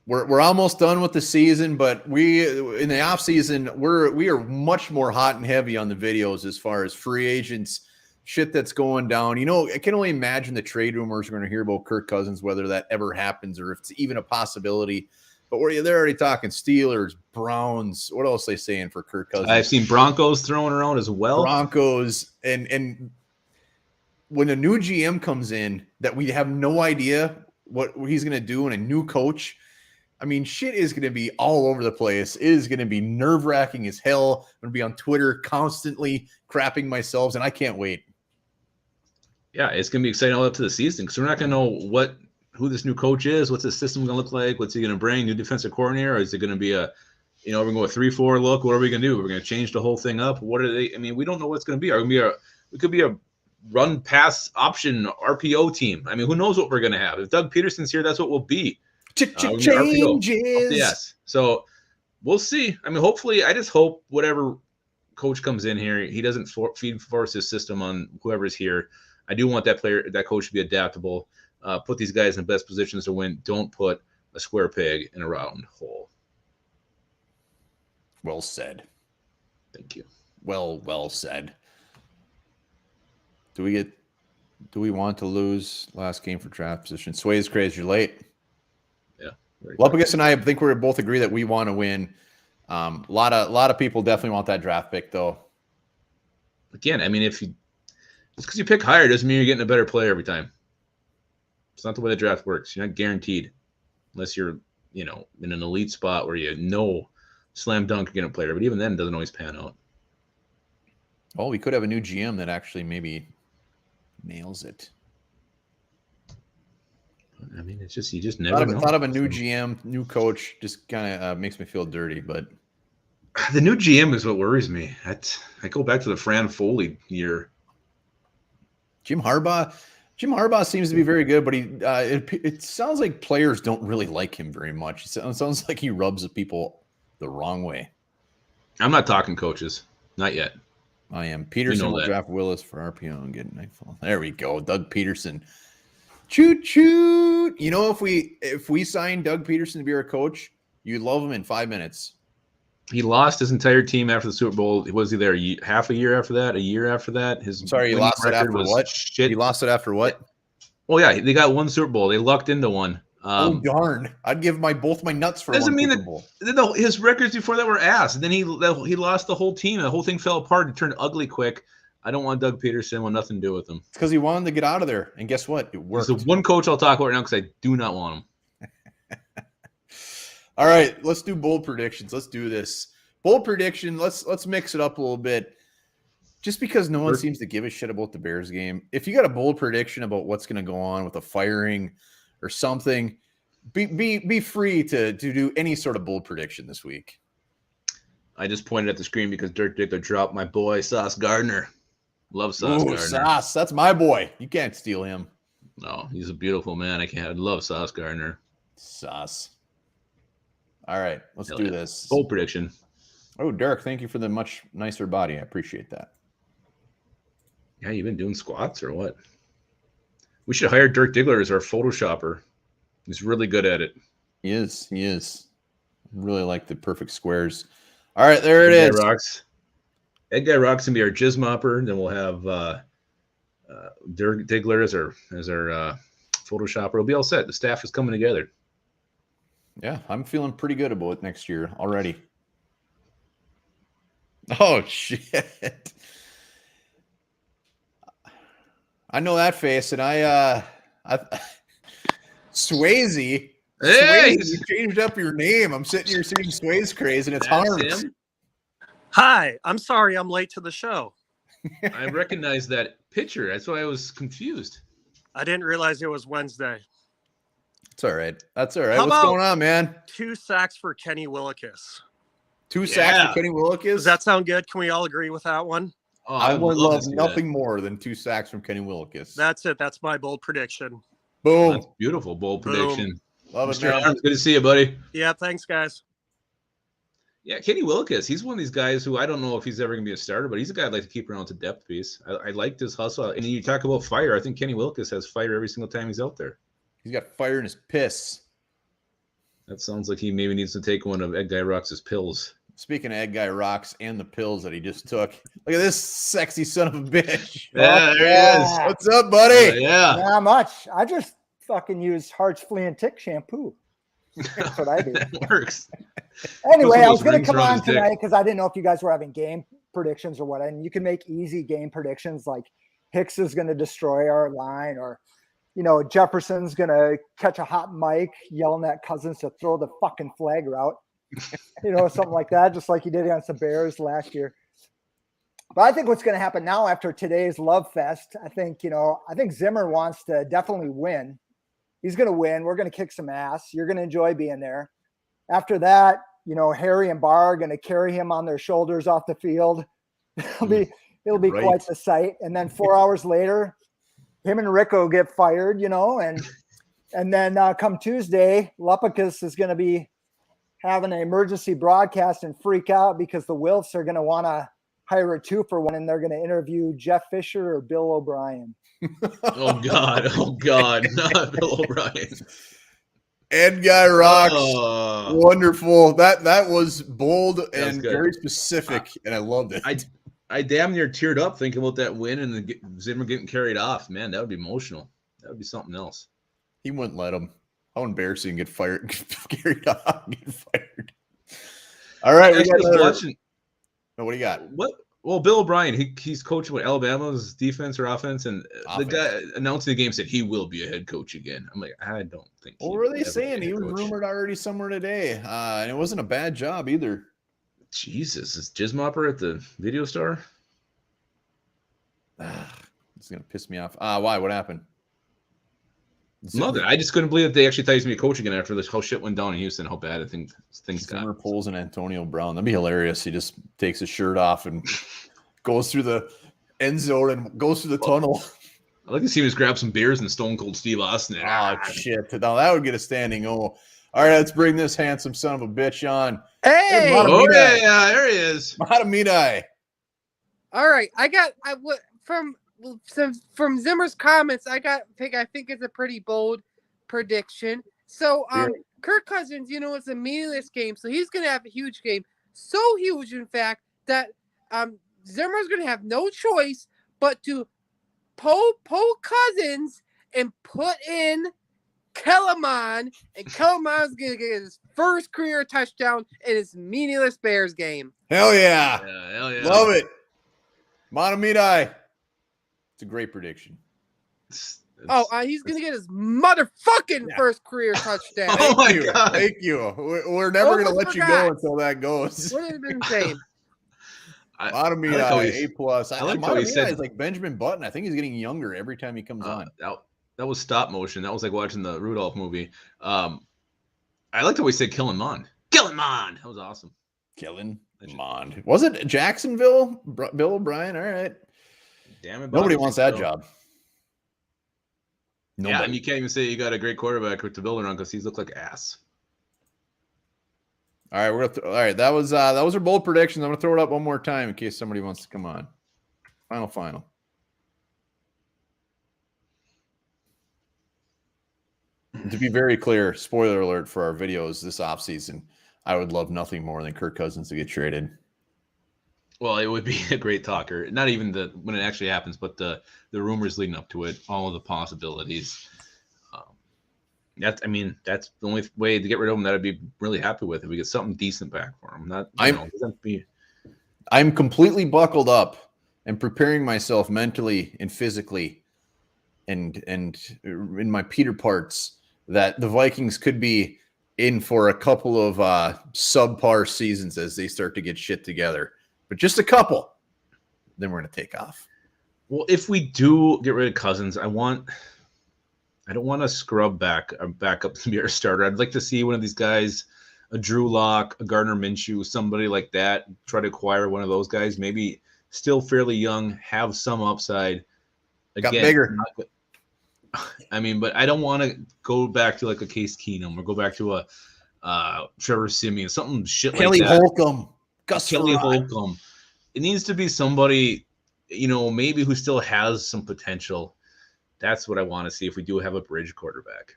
we're almost done with the season, but we in the off season we are much more hot and heavy on the videos as far as free agents, shit that's going down. You know, I can only imagine the trade rumors we're going to hear about Kirk Cousins, whether that ever happens or if it's even a possibility. But they're already talking Steelers, Browns. What else are they saying for Kirk Cousins? I've seen Broncos thrown around as well. Broncos, and when a new GM comes in that we have no idea what he's going to do, and a new coach, I mean, shit is going to be all over the place. It is going to be nerve-wracking as hell. I'm going to be on Twitter constantly crapping myself, and I can't wait. Yeah, it's going to be exciting all up to the season because we're not going to know who this new coach is, what's his system going to look like, what's he going to bring, new defensive coordinator, or is it going to be we're going to go a 3-4 look, what are we going to do? We're going to change the whole thing up. What are they? I mean, we don't know what's going to be. It could be a run pass option RPO team. I mean, who knows what we're going to have? If Doug Peterson's here, that's what we'll be. Changes. Yes. So we'll see. I mean, hopefully, I just hope whatever coach comes in here, he doesn't force his system on whoever's here. I do want that coach to be adaptable. Put these guys in the best positions to win. Don't put a square peg in a round hole. Well said. Thank you. Well said. Do we want to lose last game for draft position? Sway's crazy. You're late. Yeah. Lupagus and I think we both agree that we want to win. A lot of people definitely want that draft pick, though. Again, I mean, Just because you pick higher doesn't mean you're getting a better player every time. It's not the way the draft works. You're not guaranteed unless you're, in an elite spot where you know slam dunk you're going to play. But even then, it doesn't always pan out. Oh, we could have a new GM that actually maybe nails it. I mean, it's just you just never know. Thought of a new GM, new coach, just kind of makes me feel dirty. But the new GM is what worries me. I go back to the Fran Foley year. Jim Harbaugh seems to be very good, but it sounds like players don't really like him very much. It sounds like he rubs the people the wrong way. I'm not talking coaches, not yet. I am. Peterson will draft Willis for RPO and get Nightfall. There we go, Doug Peterson. Choo choo. If we sign Doug Peterson to be our coach, you'd love him in 5 minutes. He lost his entire team after the Super Bowl. Was he there half a year after that? A year after that? He lost it after what? Shit. He lost it after what? Well, yeah, they got one Super Bowl. They lucked into one. Oh darn! I'd give both my nuts for doesn't one mean Super Bowl. No, his records before that were ass. And then he lost the whole team. The whole thing fell apart. It turned ugly quick. I don't want Doug Peterson. I want nothing to do with him. It's because he wanted to get out of there. And guess what? It worked. He's the one coach I'll talk about right now because I do not want him. All right, let's do bold predictions. Let's do this. Bold prediction. Let's mix it up a little bit. Just because no one seems to give a shit about the Bears game. If you got a bold prediction about what's going to go on with a firing or something, be free to do any sort of bold prediction this week. I just pointed at the screen because Dirk Dickler dropped my boy Sauce Gardner. Love Sauce Gardner. Sauce, that's my boy. You can't steal him. No, he's a beautiful man. I love Sauce Gardner. Sauce. All right, let's do this. Bold prediction. Oh, Dirk, thank you for the much nicer body. I appreciate that. Yeah, you've been doing squats or what? We should hire Dirk Diggler as our Photoshopper. He's really good at it. He is. Really like the perfect squares. All right, there it is. Ed Guy Rocks can be our jizz mopper. Then we'll have Dirk Diggler as our Photoshopper. It'll be all set. The staff is coming together. Yeah, I'm feeling pretty good about it next year already. Oh, shit. I know that face, and I Swayze. Hey, you changed up your name. I'm sitting here seeing Swayze craze, and it's Harms. Hi, I'm sorry I'm late to the show. I recognize that picture. That's why I was confused. I didn't realize it was Wednesday. It's all right. That's all right. What's going on, man? 2 sacks for Kenny Willekes. 2 sacks for Kenny Willekes? Does that sound good? Can we all agree with that one? Oh, I would love nothing more than 2 sacks from Kenny Willekes. That's it. That's my bold prediction. Boom. That's beautiful. Bold prediction. Love it, Mr. man. Arms, good to see you, buddy. Yeah, thanks, guys. Yeah, Kenny Willekes. He's one of these guys who I don't know if he's ever going to be a starter, but he's a guy I'd like to keep around to depth piece. I liked his hustle. And you talk about fire. I think Kenny Willekes has fire every single time he's out there. He's got fire in his piss. That sounds like he maybe needs to take one of Ed Guy Rocks' pills. Speaking of Ed Guy Rocks and the pills that he just took, look at this sexy son of a bitch. Yeah, there he is. What's up, buddy? Yeah. Not much. I just fucking use Hart's Flea and Tick shampoo. That's what I do. It works. Anyway, I was going to come on tonight because I didn't know if you guys were having game predictions or what. And you can make easy game predictions like Hicks is going to destroy our line, or Jefferson's going to catch a hot mic yelling at Cousins to throw the fucking flag route. Something like that, just like he did against the Bears last year. But I think what's going to happen now after today's love fest, I think Zimmer wants to definitely win. He's going to win. We're going to kick some ass. You're going to enjoy being there. After that, Harry and Barr are going to carry him on their shoulders off the field. It'll be Right. quite the sight. And then 4 hours later, him and Rico get fired, and then come Tuesday, Lupacus is going to be having an emergency broadcast and freak out because the Wilfs are going to want to hire a 2-for-1, and they're going to interview Jeff Fisher or Bill O'Brien. Oh God, not Bill O'Brien. Ed Guy Rocks. Wonderful. That was bold and good. very specific, and I loved it. I damn near teared up thinking about that win and Zimmer getting carried off. Man, that would be emotional. That would be something else. He wouldn't let him. How embarrassing! Get fired, carried off, get fired. All right, we got watching. what do you got? What Well, Bill O'Brien, he's coaching what, Alabama's defense or offense, and Offense. the guy announcing the game said he will be a head coach again. I'm like, I don't think. What were they saying? He was rumored already somewhere today, and it wasn't a bad job either. Jesus, is Jizmopper at the video store? It's gonna piss me off. Why? What happened? Nothing. I just couldn't believe that they actually thought he was gonna be coaching again after this how shit went down in Houston, how bad things got. Zimmer pulls an Antonio Brown. That'd be hilarious. He just takes his shirt off and goes through the end zone and goes through the tunnel. I'd like to see him just grab some beers and Stone Cold Steve Austin. Oh shit! Now that would get a standing O. All right, let's bring this handsome son of a bitch on. Hey! Oh yeah, there he is. Matamidai. All right, from Zimmer's comments, I think it's a pretty bold prediction. So, Kirk Cousins, it's a meaningless game, so he's going to have a huge game. So huge, in fact, that Zimmer's going to have no choice but to pull Cousins and put in Kellerman, and Kellerman's going to get his first career touchdown in his meaningless Bears game. Hell yeah. Hell yeah. Love it. Matamidai. It's a great prediction. He's going to get his motherfucking first careir touchdown. Oh my God. Thank you. We're never going to let you go until that goes. What have been saying? Matamidai, A+. I like how he said is like Benjamin Button. I think he's getting younger every time he comes on. That was stop motion. That was like watching the Rudolph movie. I liked how he said Killing Mon. Killing Mon. That was awesome. Killing Mon. Was it Jacksonville? Bill O'Brien? All right. Damn it. Nobody wants that job. Nobody. Yeah, and you can't even say you got a great quarterback to build around because he's looked like ass. All right, all right. That was our bold predictions. I'm gonna throw it up one more time in case somebody wants to come on. Final. To be very clear, spoiler alert for our videos this offseason, I would love nothing more than Kirk Cousins to get traded. Well, it would be a great talker. Not even when it actually happens, but the rumors leading up to it, all of the possibilities. That's the only way to get rid of him that I'd be really happy with if we get something decent back for him. I'm completely buckled up and preparing myself mentally and physically and in my Peter parts that the Vikings could be in for a couple of subpar seasons as they start to get shit together. But just a couple, then we're going to take off. Well, if we do get rid of Cousins, I don't want to scrub back up to be our starter. I'd like to see one of these guys, a Drew Lock, a Gardner Minshew, somebody like that, try to acquire one of those guys, maybe still fairly young, have some upside. Again, got bigger. But I don't want to go back to like a Case Keenum or go back to a Trevor Siemian, something shit Kelly like that. Holcomb. Kelly Holcomb. It needs to be somebody, maybe who still has some potential. That's what I want to see if we do have a bridge quarterback.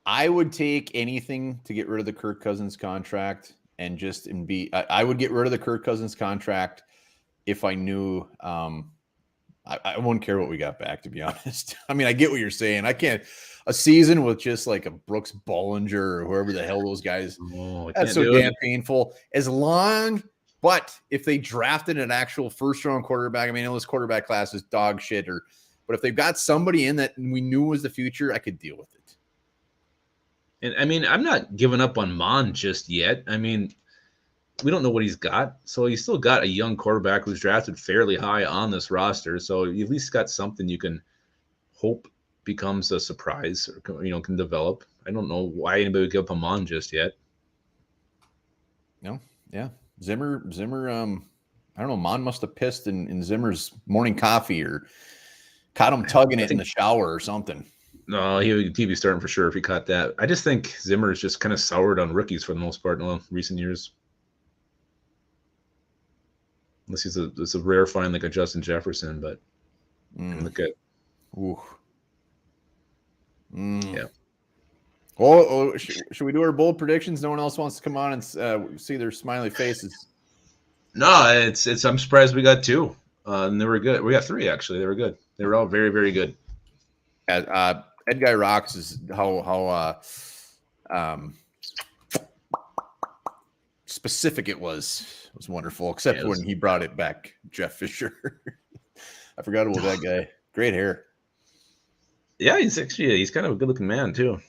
I would take anything to get rid of the Kirk Cousins contract I would get rid of the Kirk Cousins contract if I knew I wouldn't care what we got back, to be honest. I mean, I get what you're saying. I can't a season with just like a Brooks Bollinger or whoever the hell those guys. That's so damn painful. But if they drafted an actual first-round quarterback, I know this quarterback class is dog shit, but if they've got somebody in that we knew was the future, I could deal with it. And I'm not giving up on Mon just yet. We don't know what he's got. So he's still got a young quarterback who's drafted fairly high on this roster. So you at least got something you can hope becomes a surprise or, can develop. I don't know why anybody would give up on Mon just yet. No. Yeah. Zimmer, I don't know. Mon must have pissed in Zimmer's morning coffee or caught him tugging it in the shower or something. No, he'd be starting for sure if he caught that. I just think Zimmer is just kind of soured on rookies for the most part in recent years. Unless it's a rare find like a Justin Jefferson, but look at. Ooh. Yeah. Oh, should we do our bold predictions? No one else wants to come on and see their smiley faces. No, it's. I'm surprised we got two, and they were good. We got three actually. They were good. They were all very, very good. Ed Guy Rocks is how specific it was was wonderful, except when he brought it back, Jeff Fisher. I forgot about that guy. Great hair. Yeah, he's kind of a good-looking man too.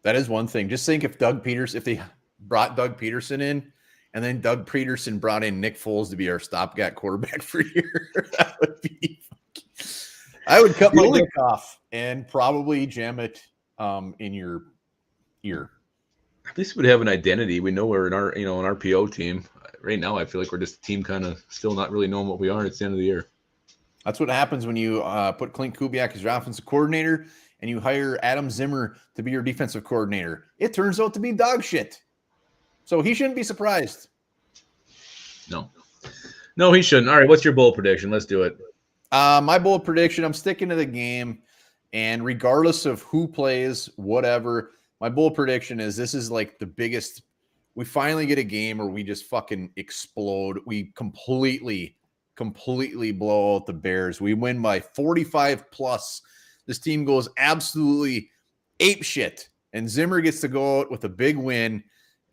That is one thing. Just think if they brought Doug Peterson in, and then Doug Peterson brought in Nick Foles to be our stopgap quarterback for a year, that would be I would cut my dick off and probably jam it in your ear. At least we'd have an identity. We know we're in our PO team. Right now, I feel like we're just a team kind of still not really knowing what we are. It's the end of the year. That's what happens when you put Clint Kubiak as your offensive coordinator and you hire Adam Zimmer to be your defensive coordinator. It turns out to be dog shit. So he shouldn't be surprised. No, he shouldn't. All right, what's your bold prediction? Let's do it. My bold prediction, I'm sticking to the game. And regardless of who plays, whatever, my bold prediction is this is like the biggest. We finally get a game where we just fucking explode. We completely blow out the Bears. We win by 45 plus. This team goes absolutely ape shit. And Zimmer gets to go out with a big win.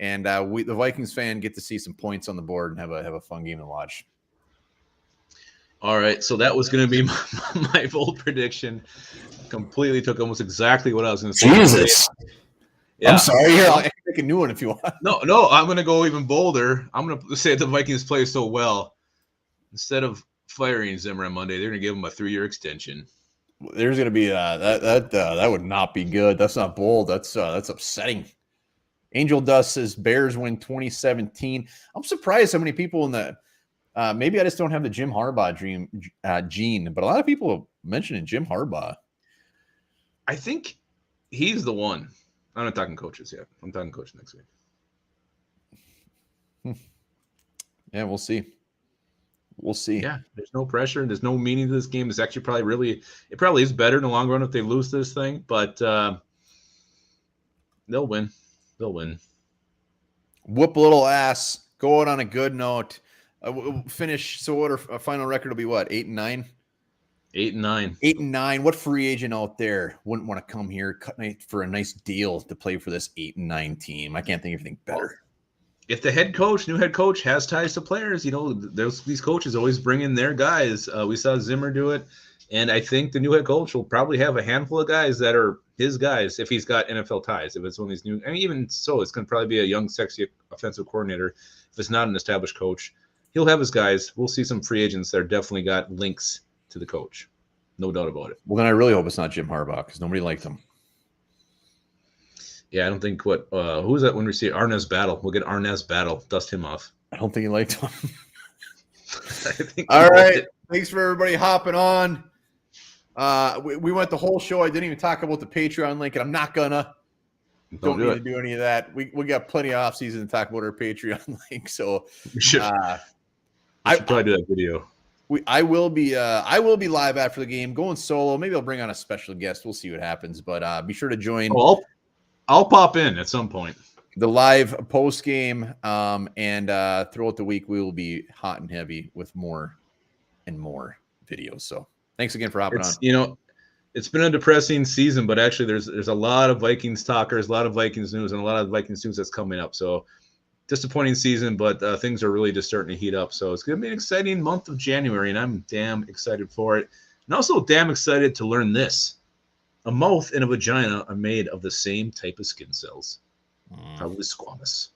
And the Vikings fan get to see some points on the board and have a fun game to watch. All right, so that was going to be my bold prediction. Completely took almost exactly what I was going to say. Jesus. Yeah. I'm sorry. Here, I'll make a new one if you want. No, I'm going to go even bolder. I'm going to say the Vikings play so well. Instead of firing Zimmer on Monday, they're going to give him a 3-year extension. There's going to be that would not be good. That's not bold. That's upsetting. Angel Dust says Bears win 2017. I'm surprised how many people in the maybe I just don't have the Jim Harbaugh gene, but a lot of people are mentioning Jim Harbaugh. I think he's the one. I'm not talking coaches yet. I'm talking coach next week. Yeah, we'll see. We'll see. Yeah, there's no pressure. There's no meaning to this game. It's actually it probably is better in the long run if they lose this thing, but they'll win. They'll win. Whoop little ass. Going on a good note. Finish. So what our final record will be what? 8-9? 8-9. 8-9. What free agent out there wouldn't want to come here for a nice deal to play for this 8-9 team? I can't think of anything better. If the new head coach has ties to players, these coaches always bring in their guys. We saw Zimmer do it. And I think the new head coach will probably have a handful of guys that are his guys if he's got NFL ties. If it's one of these new, I mean, even so, it's going to probably be a young, sexy offensive coordinator. If it's not an established coach, he'll have his guys. We'll see some free agents that are definitely got links to the coach. No doubt about it. Well, then I really hope it's not Jim Harbaugh because nobody liked him. Yeah, I don't think who is that when we see Arnaz Battle? We'll get Arnaz Battle, dust him off. I don't think he liked him. All right. Thanks for everybody hopping on. We went the whole show. I didn't even talk about the Patreon link, and I'm not gonna. Don't need to do any of that. We got plenty of off season to talk about our Patreon link. So we should probably do that video. I will be live after the game, going solo. Maybe I'll bring on a special guest. We'll see what happens. But be sure to join. I'll pop in at some point. The live post game, and throughout the week we will be hot and heavy with more and more videos. So thanks again for hopping on. It's been a depressing season, but actually there's a lot of Vikings talkers, a lot of Vikings news, and a lot of Vikings news that's coming up. So disappointing season, but things are really just starting to heat up. So it's going to be an exciting month of January, and I'm damn excited for it. And also damn excited to learn this. A mouth and a vagina are made of the same type of skin cells. Probably squamous.